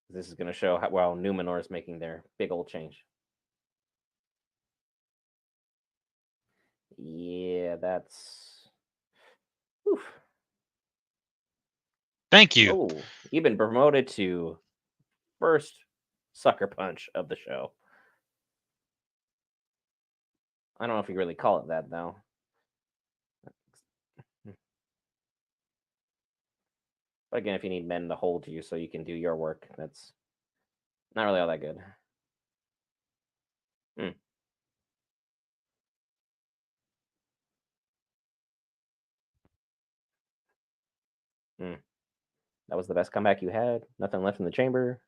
This is going to show how well Numenor is making their big old change. Yeah, that's. Oof. Thank you. Oh, you've been promoted to first sucker punch of the show. I don't know if you really call it that though. But again, if you need men to hold you so you can do your work, that's not really all that good. Hmm. Hmm. That was the best comeback you had. Nothing left in the chamber.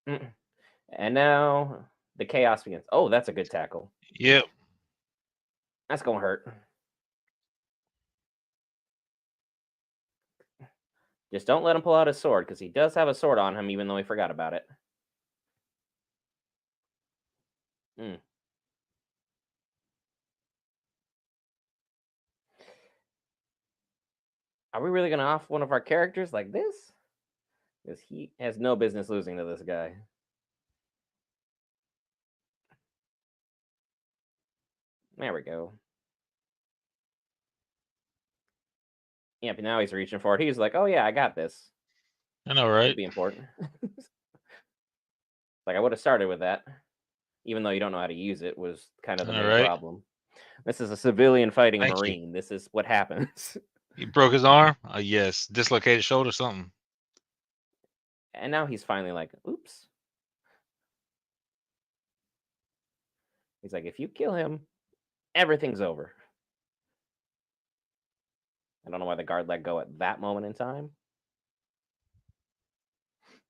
Mm. And now the chaos begins. Oh, that's a good tackle. Yep. That's gonna hurt. Just don't let him pull out his sword because he does have a sword on him, even though he forgot about it. Mm. Are we really gonna off one of our characters like this? Because he has no business losing to this guy. There we go. Yep, now he's reaching for it. He's like, oh yeah, I got this. I know, Could right? be important. Like I would have started with that, even though you don't know how to use it, was kind of I the know, main right? problem. This is a civilian fighting a Thank you. marine. This is what happens. He broke his arm. Yes, dislocated shoulder, something. And now he's finally like, oops. He's like, if you kill him, everything's over. I don't know why the guard let go at that moment in time.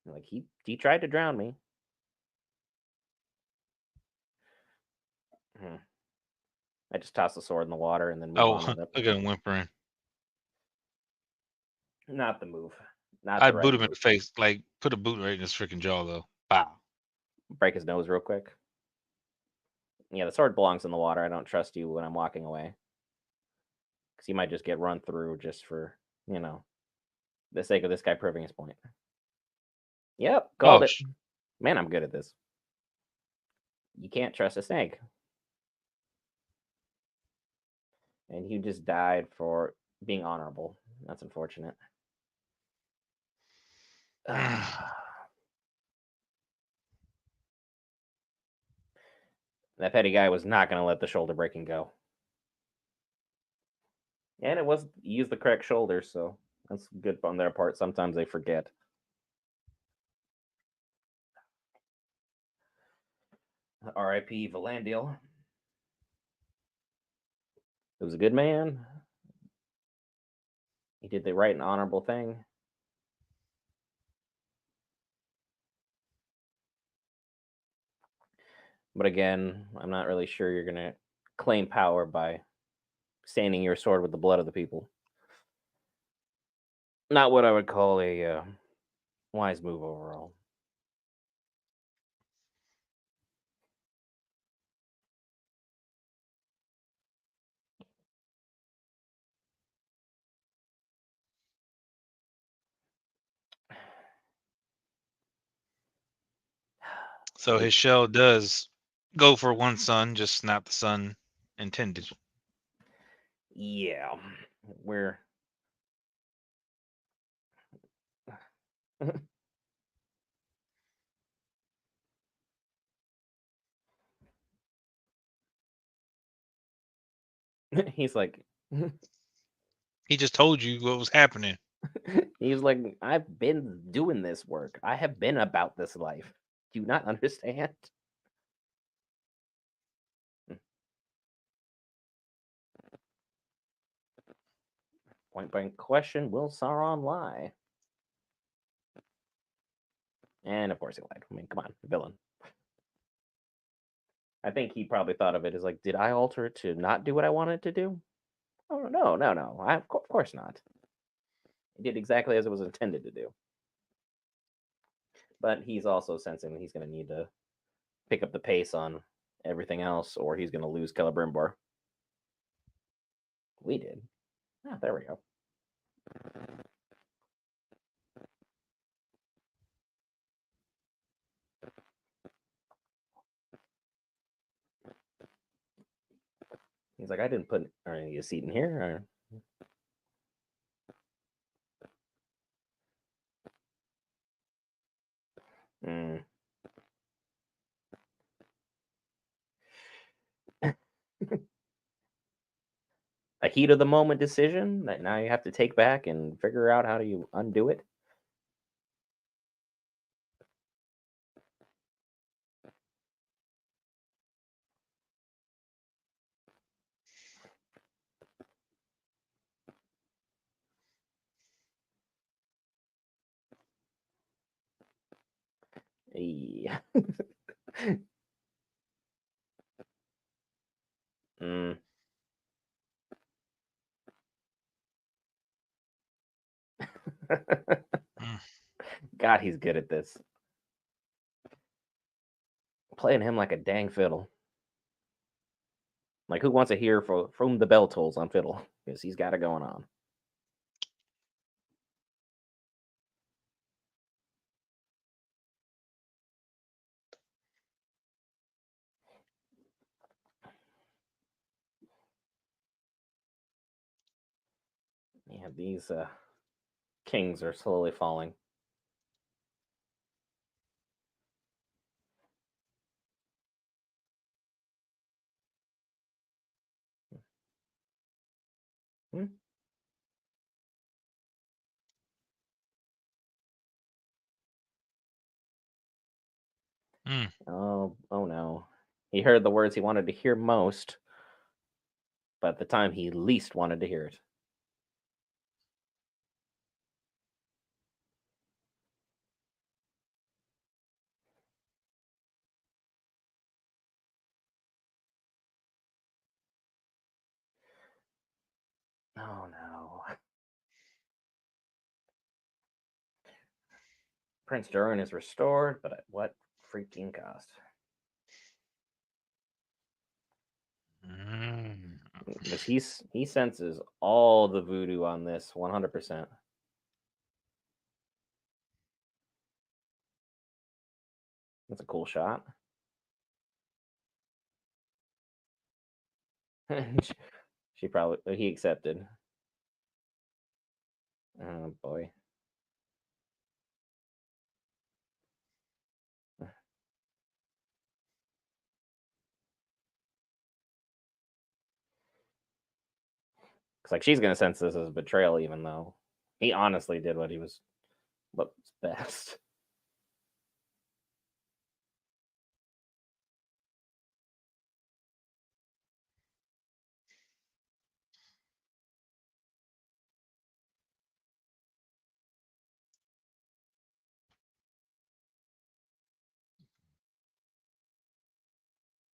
Like he tried to drown me. Hmm. I just toss the sword in the water and then move Oh, on with it. look at him whimpering. Not the move. Not the I'd boot right him in move. the face, like put a boot right in his freaking jaw though. Bow. Break his nose real quick. Yeah, the sword belongs in the water. I don't trust you when I'm walking away. Because you might just get run through just for, you know, the sake of this guy proving his point. Yep, called Oh, it. Man, I'm good at this. You can't trust a snake. And you just died for being honorable. That's unfortunate. That petty guy was not going to let the shoulder breaking go. And it was use the correct shoulder, so that's good on their part. Sometimes they forget. R.I.P. Valandil. He was a good man. He did the right and honorable thing. But again, I'm not really sure you're going to claim power by staining your sword with the blood of the people. Not what I would call a wise move overall. so his shell does go for one son, just not the son intended. Yeah, we're he's like He just told you what was happening. he's like I've been doing this work. I have been about this life. Do you not understand? Point blank question: will Sauron lie? And of course he lied. I mean, come on, villain. I think he probably thought of it as like, did I alter it to not do what I wanted to do? Oh no, no, no. Of course not. He did exactly as it was intended to do. But he's also sensing that he's going to need to pick up the pace on everything else, or he's going to lose Celebrimbor. We did. Ah, there we go. He's like, I didn't put any seat in here. Mm. A heat of the moment decision that now you have to take back and figure out how do you undo it. Yeah. Mm. Mm. God, he's good at this. Playing him like a dang fiddle. Like, who wants to hear from the bell tolls on fiddle? Because he's got it going on. Yeah, these kings are slowly falling. Hmm? Mm. Oh, oh no. He heard the words he wanted to hear most, but at the time he least wanted to hear it. Oh no. Prince Durin is restored, but at what freaking cost? Mm. Because he senses all the voodoo on this 100%. That's a cool shot. She probably he accepted. Oh boy. It's like she's gonna sense this as betrayal, even though he honestly did what was best.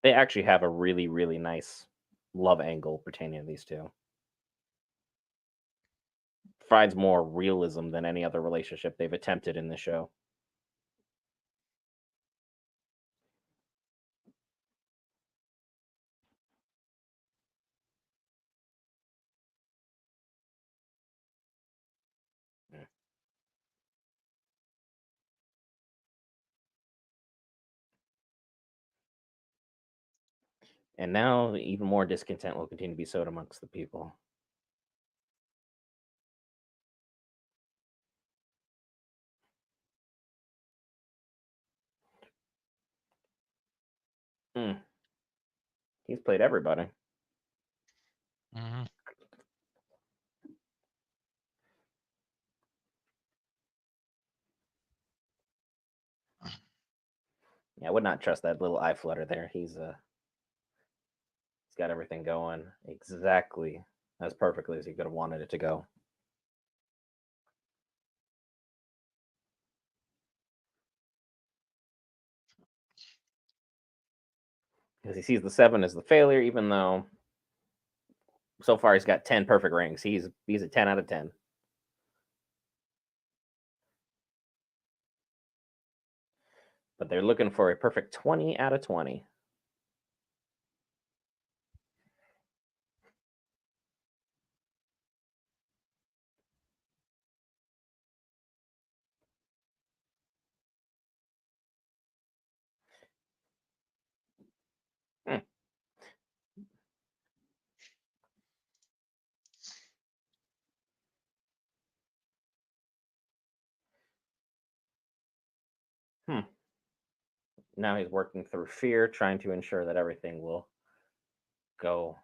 They actually have a really, really nice love angle pertaining to these two. Provides more realism than any other relationship they've attempted in the show. Mm. And now even more discontent will continue to be sowed amongst the people. Mm. He's played everybody. Mhm. Yeah, I would not trust that little eye flutter there. He's got everything going exactly as perfectly as he could have wanted it to go. Because he sees the 7 as the failure, even though so far he's got 10 perfect rings. He's a 10 out of 10. But they're looking for a perfect 20 out of 20. Hmm. Hmm. Now he's working through fear, trying to ensure that everything will go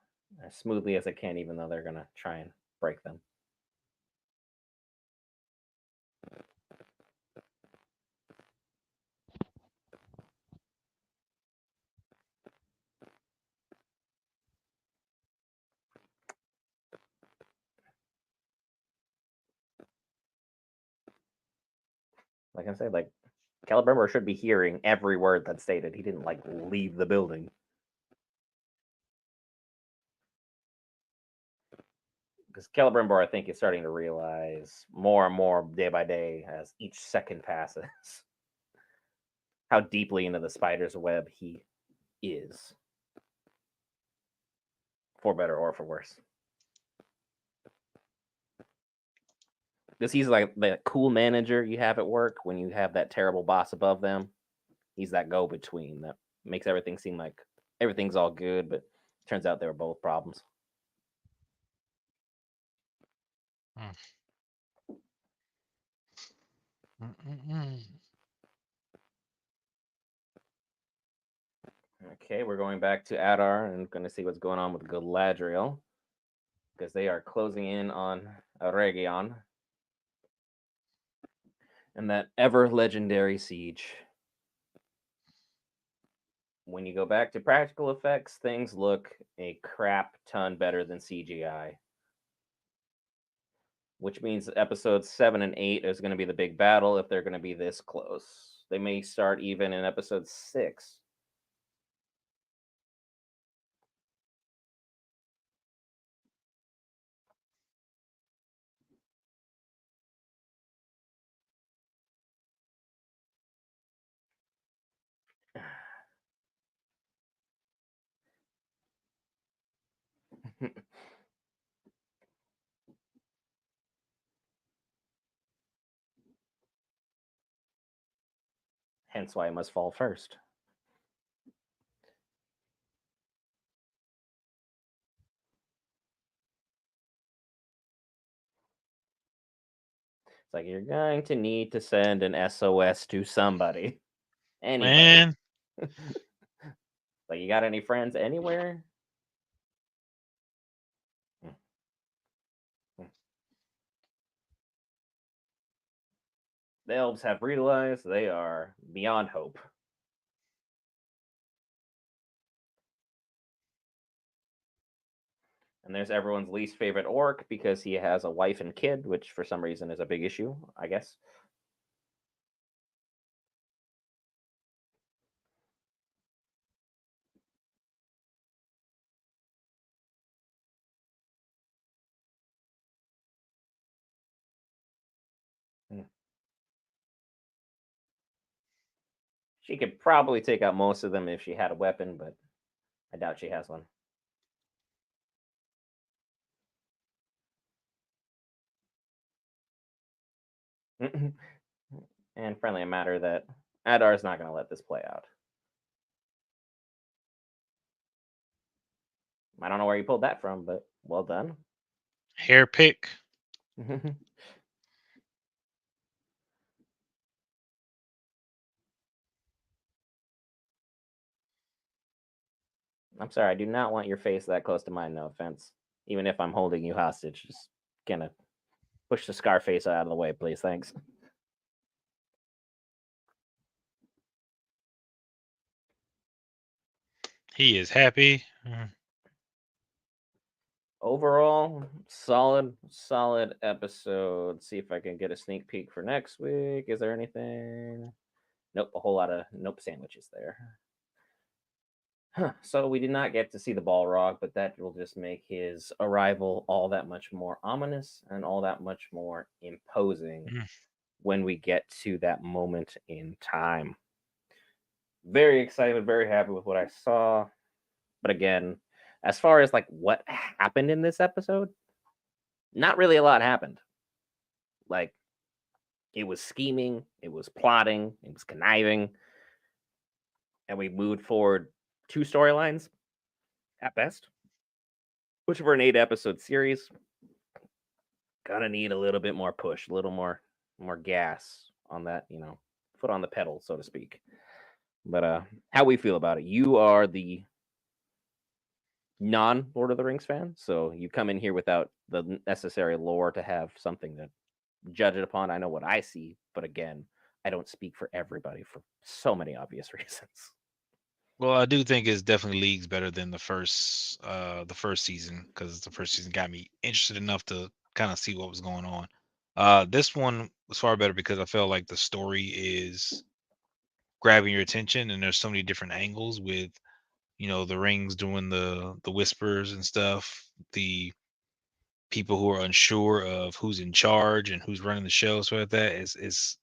as smoothly as it can, even though they're going to try and break them. Like I said, like Celebrimbor should be hearing every word that's stated. He didn't like leave the building. Because Celebrimbor, I think, is starting to realize more and more day by day as each second passes how deeply into the spider's web he is, for better or for worse. Because he's like the cool manager you have at work when you have that terrible boss above them. He's that go between that makes everything seem like everything's all good, but turns out they were both problems. Mm. Mm-mm-mm. Okay, we're going back to Adar and going to see what's going on with Galadriel because they are closing in on Region and that ever legendary siege. When you go back to practical effects, things look a crap ton better than CGI, which means episodes 7 and 8 is going to be the big battle if they're going to be this close. They may start even in episode 6. Hence why it must fall first. It's like you're going to need to send an SOS to somebody, anybody. Man, Like, you got any friends anywhere? Mm, mm. The elves have realized they are beyond hope. And there's everyone's least favorite orc because he has a wife and kid, which for some reason is a big issue, I guess. Mm. She could probably take out most of them if she had a weapon, but I doubt she has one. And friendly a matter that Adar's not going to let this play out. I don't know where you pulled that from, but well done. hair pick. I'm sorry, I do not want your face that close to mine, no offense. Even if I'm holding you hostage, just gonna push the scar face out of the way, please. Thanks. He is happy. Overall, solid episode. See if I can get a sneak peek for next week. Is there anything? Nope, a whole lot of nope sandwiches there. Huh. So we did not get to see the Balrog, but that will just make his arrival all that much more ominous and all that much more imposing Mm. when we get to that moment in time. Very excited, very happy with what I saw. But again, as far as like what happened in this episode, not really a lot happened. Like, it was scheming, it was plotting, it was conniving, and we moved forward two storylines at best, which for an 8 episode series, gonna need a little bit more push, a little more gas on that, foot on the pedal, so to speak. But how we feel about it? You are the non Lord of the Rings fan, so you come in here without the necessary lore to have something to judge it upon. I know what I see, but again, I don't speak for everybody for so many obvious reasons. Well, I do think it's definitely leagues better than the first season because the first season got me interested enough to kind of see what was going on. This one was far better because I felt like the story is grabbing your attention and there's so many different angles with the rings doing the whispers and stuff, the people who are unsure of who's in charge and who's running the show, so like that is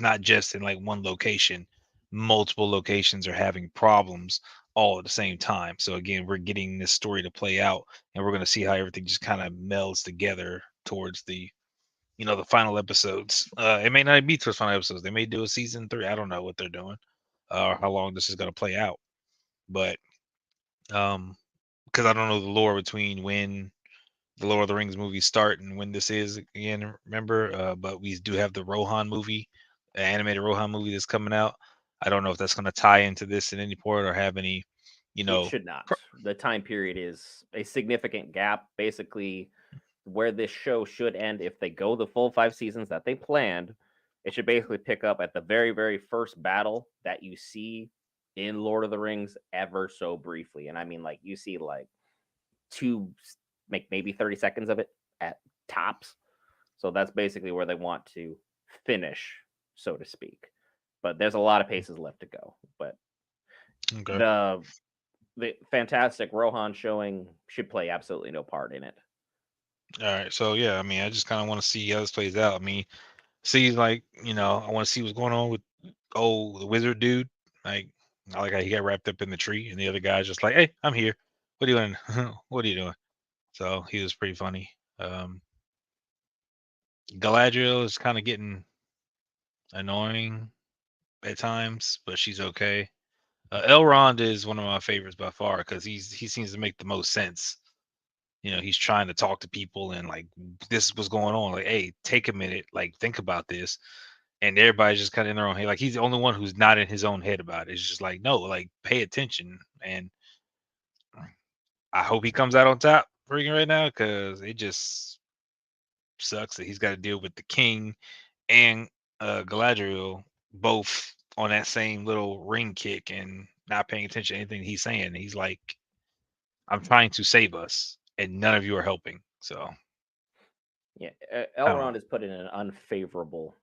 not just in like one location. Multiple locations are having problems all at the same time. So again, we're getting this story to play out, and we're going to see how everything just kind of melds together towards the final episodes. It may not be towards final episodes. They may do a season 3. I don't know what they're doing, or how long this is going to play out. But because I don't know the lore between when the Lord of the Rings movies start and when this is again. Remember, but we do have the Rohan movie, the animated Rohan movie that's coming out. I don't know if that's going to tie into this in any port or have any, you It know. should not. The time period is a significant gap. Basically, where this show should end, if they go the full 5 seasons that they planned, it should basically pick up at the very, very first battle that you see in Lord of the Rings ever so briefly. And I mean, like, you see like two, make maybe 30 seconds of it at tops. So that's basically where they want to finish, so to speak. But there's a lot of paces left to go. But Okay. the the fantastic Rohan showing should play absolutely no part in it. All right. So yeah, I mean, I just kind of want to see how this plays out. I mean, see, like, I want to see what's going on with the wizard dude. Like, I like how he got wrapped up in the tree, and the other guy's just like, "Hey, I'm here. What are you doing? What are you doing?" so he was pretty funny. Galadriel is kind of getting annoying at times, but she's okay. Elrond is one of my favorites by far because he seems to make the most sense. He's trying to talk to people and like this is what's going on. Like, hey, take a minute, like think about this. And everybody's just kind of in their own head. Like he's the only one who's not in his own head about it. It's just like, no, like pay attention. And I hope he comes out on top freaking right now because it just sucks that he's got to deal with the king and Galadriel both on that same little ring kick and not paying attention to anything he's saying. He's like, I'm trying to save us, and none of you are helping. So Yeah, I don't know. Elrond is put in an unfavorable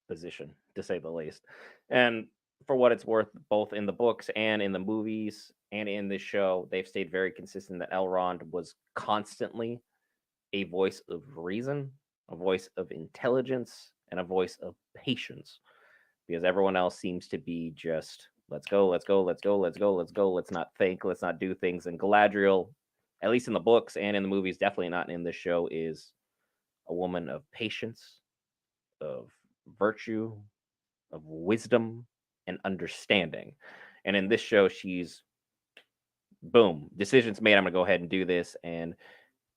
position, to say the least. And for what it's worth, both in the books and in the movies and in this show, they've stayed very consistent that Elrond was constantly a voice of reason, a voice of intelligence, and a voice of patience. Because everyone else seems to be just let's go, let's go, let's go, let's go, let's go, let's not think, let's not do things. And Galadriel, at least in the books and in the movies, definitely not in this show, is a woman of patience, of virtue, of wisdom, and understanding. And in this show, she's boom, decisions made. I'm gonna go ahead and do this. And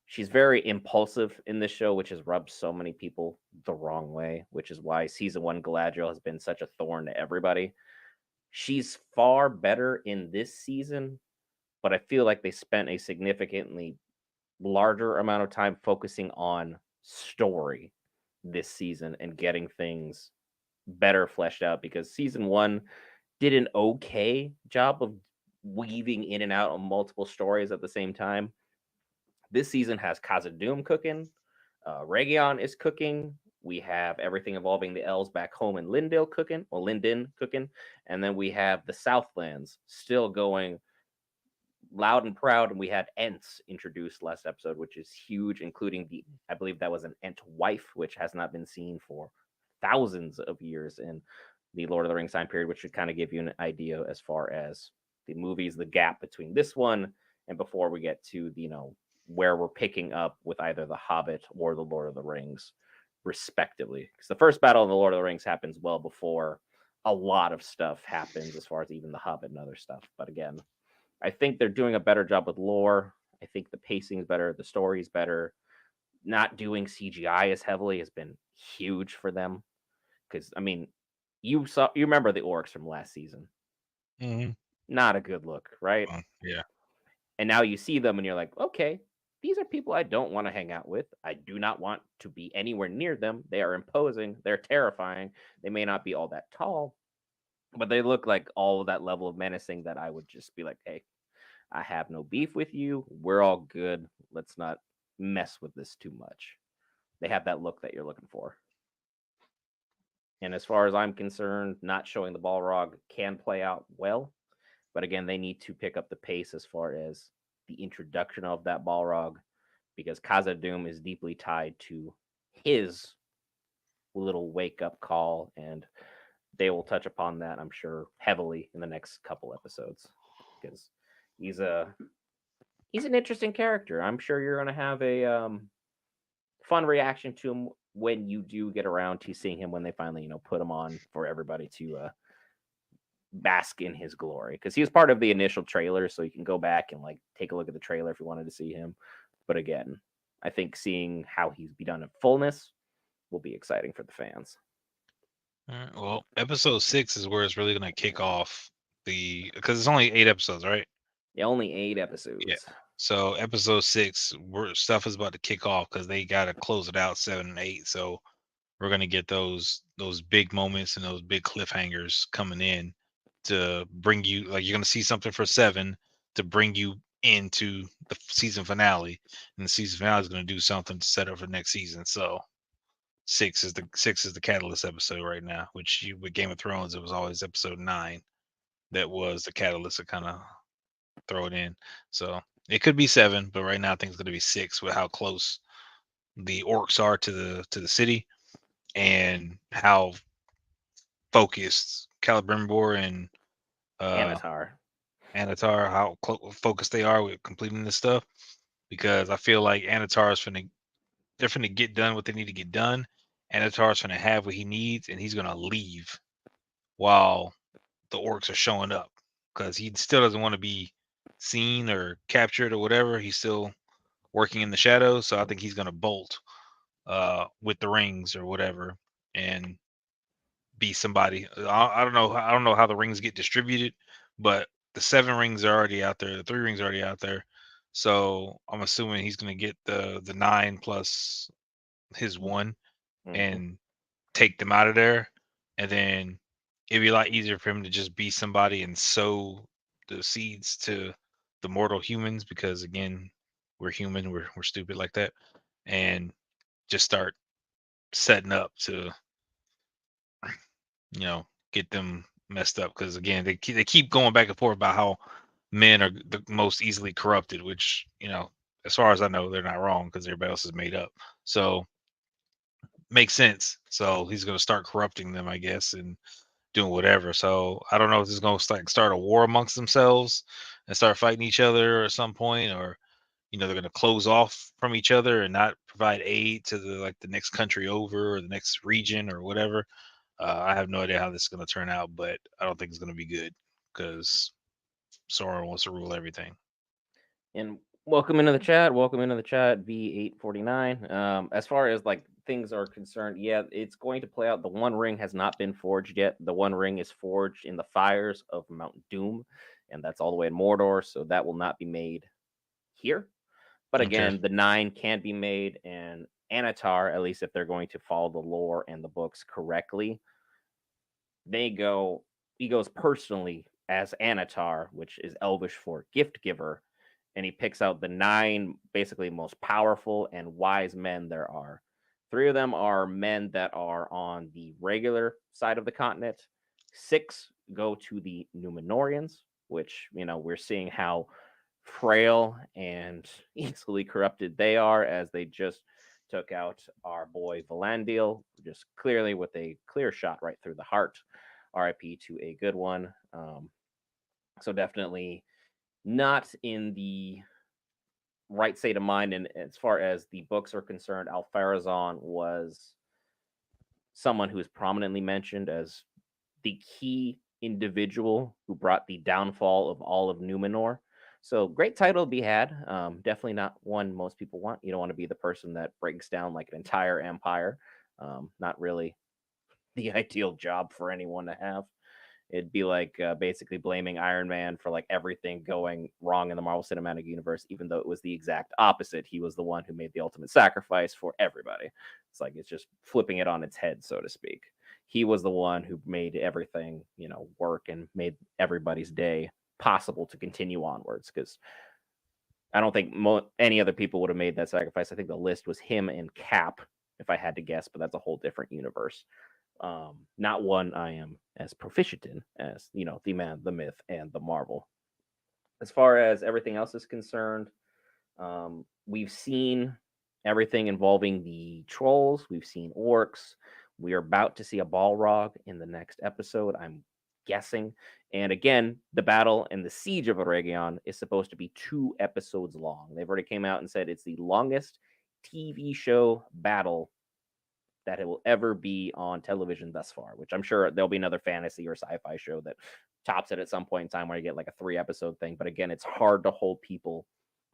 she's very impulsive in this show, which has rubbed so many people the wrong way, which is why season one Galadriel has been such a thorn to everybody. She's far better in this season, but I feel like they spent a significantly larger amount of time focusing on story this season and getting things better fleshed out because season one did an okay job of weaving in and out on multiple stories at the same time. This season has Khazad-dûm cooking, Rhaegon is cooking. We have everything involving the elves back home in Lindale cooking, or Linden cooking, and then we have the Southlands still going loud and proud. And we had Ents introduced last episode, which is huge, including I believe that was an Ent wife, which has not been seen for thousands of years in the Lord of the Rings time period, which should kind of give you an idea as far as the movies, the gap between this one and before we get to where we're picking up with either the Hobbit or the Lord of the Rings, respectively. Because the first battle in the Lord of the Rings happens well before a lot of stuff happens as far as even the Hobbit and other stuff. But again, I think they're doing a better job with lore. I think the pacing is better, the story is better. Not doing CGI as heavily has been huge for them. Because I mean, you remember the orcs from last season? Hmm. Not a good look, right? Yeah. And now you see them and you're like, okay, these are people I don't want to hang out with. I do not want to be anywhere near them. They are imposing. They're terrifying. They may not be all that tall, but they look like all of that level of menacing that I would just be like, hey, I have no beef with you. We're all good. Let's not mess with this too much. They have that look that you're looking for. And as far as I'm concerned, not showing the Balrog can play out well. But again, they need to pick up the pace as far as the introduction of that Balrog because Khazad-dûm is deeply tied to his little wake up call. And they will touch upon that, I'm sure, heavily in the next couple episodes because he's a he's an interesting character. I'm sure you're going to have a fun reaction to him when you do get around to seeing him when they finally, put him on for everybody to bask in his glory. Because he was part of the initial trailer, so you can go back and like take a look at the trailer if you wanted to see him. But again, I think seeing how he's be done in fullness will be exciting for the fans. All right, well, episode 6 is where it's really gonna kick off because it's only 8 episodes, right? Yeah, only eight Yeah. episodes. So episode 6, where stuff is about to kick off because they gotta close it out 7 and 8. So we're gonna get those big moments and those big cliffhangers coming in to bring you like you're gonna see something for 7 to bring you into the season finale, and the season finale is gonna do something to set up for next season. So 6 is the catalyst episode right now, which with Game of Thrones it was always episode 9 that was the catalyst to kind of throw it in. So it could be 7, but right now I think it's going to be 6 with how close the orcs are to the city and how focused Celebrimbor and uh Anatar. Anatar, how focused they are with completing this stuff. because I feel like Anatar's finna they're finna get done what they need to get done. Anatar's finna have what he needs, and he's gonna leave while the orcs are showing up because he still doesn't want to be seen or captured or whatever. He's still working in the shadows, so I think he's gonna bolt with the rings or whatever and be somebody. I don't know. I don't know how the rings get distributed, but the 7 rings are already out there. The 3 rings are already out there. So I'm assuming he's gonna get the 9 plus his 1 Hmm. and take them out of there, and then it'd be a lot easier for him to just be somebody and sow the seeds to the mortal humans because again, we're human, we're stupid like that, and just start setting up to get them messed up because again they keep going back and forth about how men are the most easily corrupted, which as far as I know they're not wrong because everybody else is made up. So makes sense. So he's going to start corrupting them, I guess, and doing whatever. So I don't know if this is going to start a war amongst themselves and start fighting each other at some point, or they're going to close off from each other and not provide aid to the next country over or the next region or whatever. I have no idea how this is going to turn out, but I don't think it's going to be good because Sauron wants to rule everything. And welcome into the chat. Welcome into the chat, V849. As far as like things are concerned, yeah, it's going to play out. The One Ring has not been forged yet. The One Ring is forged in the fires of Mount Doom, and that's all the way in Mordor. So that will not be made here. But Okay. again, the 9 can be made, and Anatar, at least if they're going to follow the lore and the books correctly, he goes personally as Anatar, which is Elvish for gift giver, and he picks out the 9 basically most powerful and wise men there are. 3 of them are men that are on the regular side of the continent. 6 go to the Numenorians, which, we're seeing how frail and easily corrupted they are as they just took out our boy Valandil, just clearly with a clear shot right through the heart. RIP to a good one. So definitely not in the right state of mind. And as far as the books are concerned, Alfarazon was someone who is prominently mentioned as the key individual who brought the downfall of all of Numenor. So great title to be had. Definitely not one most people want. You don't want to be the person that breaks down like an entire empire. Not really the ideal job for anyone to have. It'd be like basically blaming Iron Man for like everything going wrong in the Marvel Cinematic Universe, even though it was the exact opposite. He was the one who made the ultimate sacrifice for everybody. It's like it's just flipping it on its head, so to speak. He was the one who made everything, work and made everybody's day possible to continue onwards. Because I don't think any other people would have made that sacrifice. I think the list was him and Cap, if I had to guess, but that's a whole different universe. Not one I am as proficient in as the man, the myth, and the Marvel. As far as everything else is concerned, we've seen everything involving the trolls. We've seen orcs. We are about to see a Balrog in the next episode, I'm guessing. And again, the battle and the siege of Eregion is supposed to be 2 episodes long. They've already came out and said it's the longest TV show battle that it will ever be on television thus far, which I'm sure there'll be another fantasy or sci-fi show that tops it at some point in time where you get like a 3 episode thing. But again, it's hard to hold people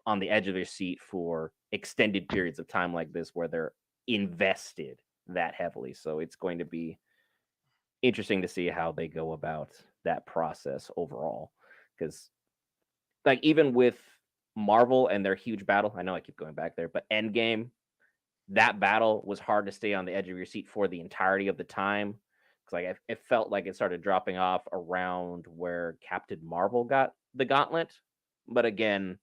on the edge of their seat for extended periods of time like this where they're invested that heavily. So it's going to be interesting to see how they go about that process overall. Because like even with Marvel and their huge battle, I know I keep going back there, but Endgame, that battle was hard to stay on the edge of your seat for the entirety of the time because like it felt like it started dropping off around where Captain Marvel got the gauntlet. But again,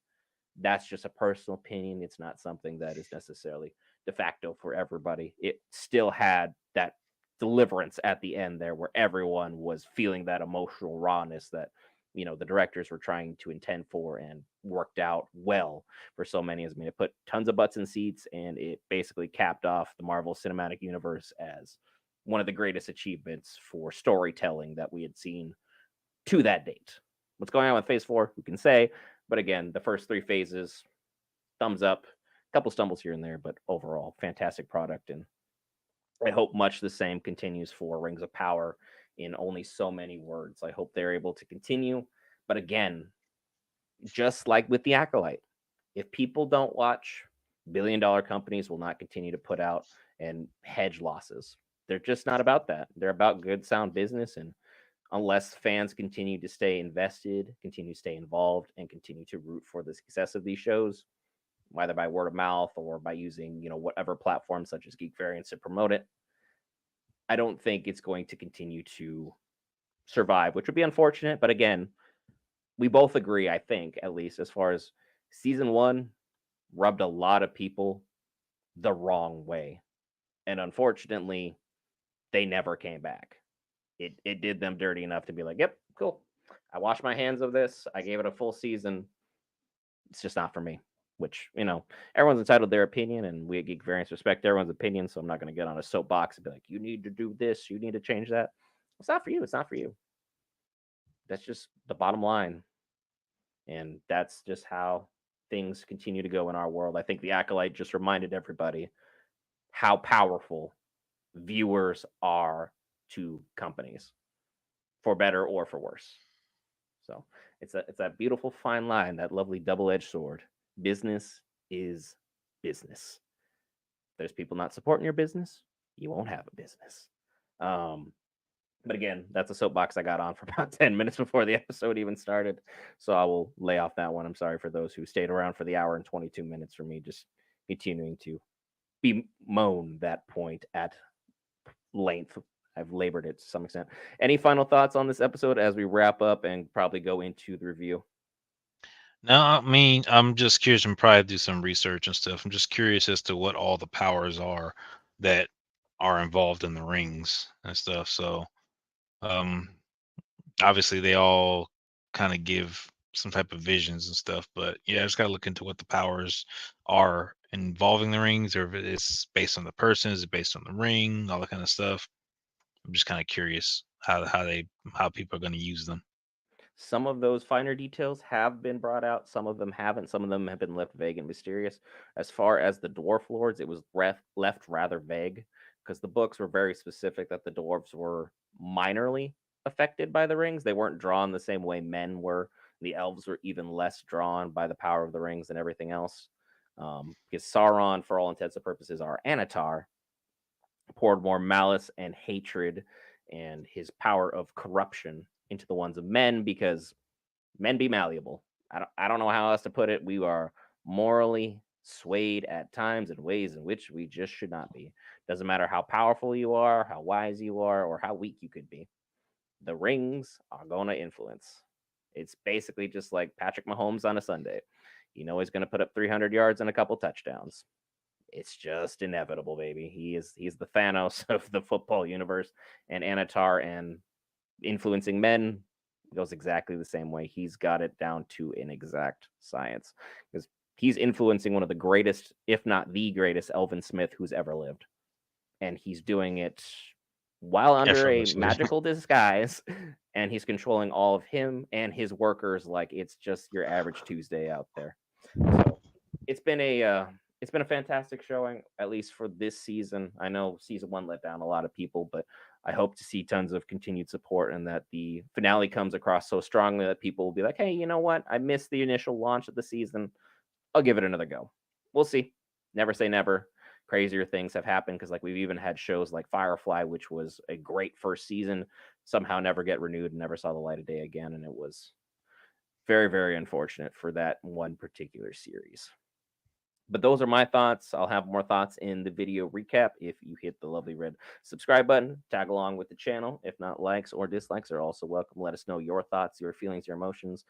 that's just a personal opinion. It's not something that is necessarily de facto for everybody. It still had that deliverance at the end there where everyone was feeling that emotional rawness that the directors were trying to intend for and worked out well for so many. As I mean, it put tons of butts in seats and it basically capped off the Marvel Cinematic Universe as one of the greatest achievements for storytelling that we had seen to that date. What's going on with Phase 4? Who can say? But again, the first 3 phases thumbs up. A couple stumbles here and there, but overall, fantastic product. And I hope much the same continues for Rings of Power in only so many words. I hope they're able to continue. But again, just like with the Acolyte, if people don't watch, billion-dollar companies will not continue to put out and hedge losses. They're just not about that. They're about good, sound business. And unless fans continue to stay invested, continue to stay involved, and continue to root for the success of these shows, whether by word of mouth or by using, whatever platforms such as Geek Variants to promote it, I don't think it's going to continue to survive, which would be unfortunate. But again, we both agree, I think, at least as far as season one rubbed a lot of people the wrong way. And unfortunately, they never came back. It did them dirty enough to be like, yep, cool. I washed my hands of this. I gave it a full season. It's just not for me. Which, everyone's entitled to their opinion, and we at Geek Variants respect everyone's opinion. So I'm not going to get on a soapbox and be like, you need to do this, you need to change that. It's not for you. It's not for you. That's just the bottom line. And that's just how things continue to go in our world. I think the Acolyte just reminded everybody how powerful viewers are to companies, for better or for worse. So it's that beautiful fine line, that lovely double-edged sword. Business is business. There's people not supporting your business, you won't have a business. Um, but again, that's a soapbox I got on for about 10 minutes before the episode even started. So I will lay off that one. I'm sorry for those who stayed around for the hour and 22 minutes for me just continuing to bemoan that point at length. I've labored it to some extent. Any final thoughts on this episode as we wrap up and probably go into the review? No, I mean, I'm just curious and probably do some research and stuff. I'm just curious as to what all the powers are that are involved in the rings and stuff. So, um, obviously they all kind of give some type of visions and stuff, but yeah, I just gotta look into what the powers are involving the rings, or if it's based on the person, is it based on the ring, all that kind of stuff. I'm just kind of curious how people are going to use them. Some of those finer details have been brought out, some of them haven't. Some of them have been left vague and mysterious. As far as the dwarf lords, it was left rather vague because the books were very specific that the dwarves were minorly affected by the rings. They weren't drawn the same way men were. The elves were even less drawn by the power of the rings than everything else. Because Sauron, for all intents and purposes, our Anatar, poured more malice and hatred and his power of corruption into the ones of men because men be malleable. I don't know how else to put it. We are morally swayed at times in ways in which we just should not be. Doesn't matter how powerful you are, how wise you are, or how weak you could be. The rings are going to influence. It's basically just like Patrick Mahomes on a Sunday. He's going to put up 300 yards and a couple touchdowns. It's just inevitable, baby. He's the Thanos of the football universe, and Anatar and influencing men goes exactly the same way. He's got it down to an exact science because he's influencing one of the greatest, if not the greatest, Elvin Smith who's ever lived, and he's doing it while under a Effortlessly. magical disguise, and he's controlling all of him and his workers like it's just your average Tuesday out there. So it's been a fantastic showing, at least for this season. I know season one let down a lot of people, but I hope to see tons of continued support and that the finale comes across so strongly that people will be like, hey, you know what? I missed the initial launch of the season. I'll give it another go. We'll see. Never say never. Crazier things have happened because, like, we've even had shows like Firefly, which was a great first season, somehow never get renewed and never saw the light of day again. And it was very, very unfortunate for that one particular series. But those are my thoughts. I'll have more thoughts in the video recap if you hit the lovely red subscribe button. Tag along with the channel. If not, likes or dislikes are also welcome. Let us know your thoughts, your feelings, your emotions,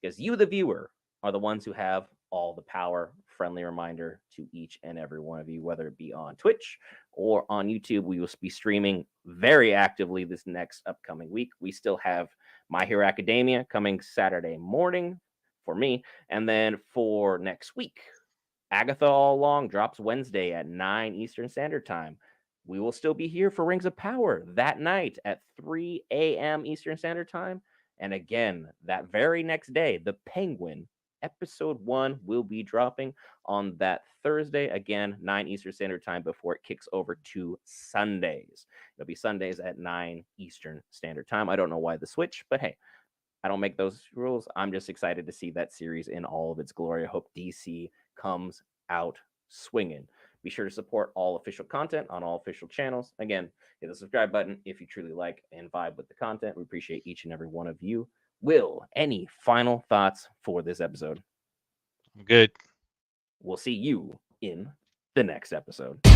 because you, the viewer, are the ones who have all the power. Friendly reminder to each and every one of you, whether it be on Twitch or on YouTube. We will be streaming very actively this next upcoming week. We still have My Hero Academia coming Saturday morning for me. And then for next week, Agatha All Along drops Wednesday at 9 Eastern Standard Time. We will still be here for Rings of Power that night at 3 a.m. Eastern Standard Time. And again, that very next day, The Penguin episode 1 will be dropping on that Thursday, again, 9 Eastern Standard Time before it kicks over to Sundays. It'll be Sundays at 9 Eastern Standard Time. I don't know why the switch, but hey, I don't make those rules. I'm just excited to see that series in all of its glory. I hope DC comes out swinging. Be sure to support all official content on all official channels. Again, hit the subscribe button if you truly like and vibe with the content. We appreciate each and every one of you. Will, any final thoughts for this episode? I'm good. We'll see you in the next episode.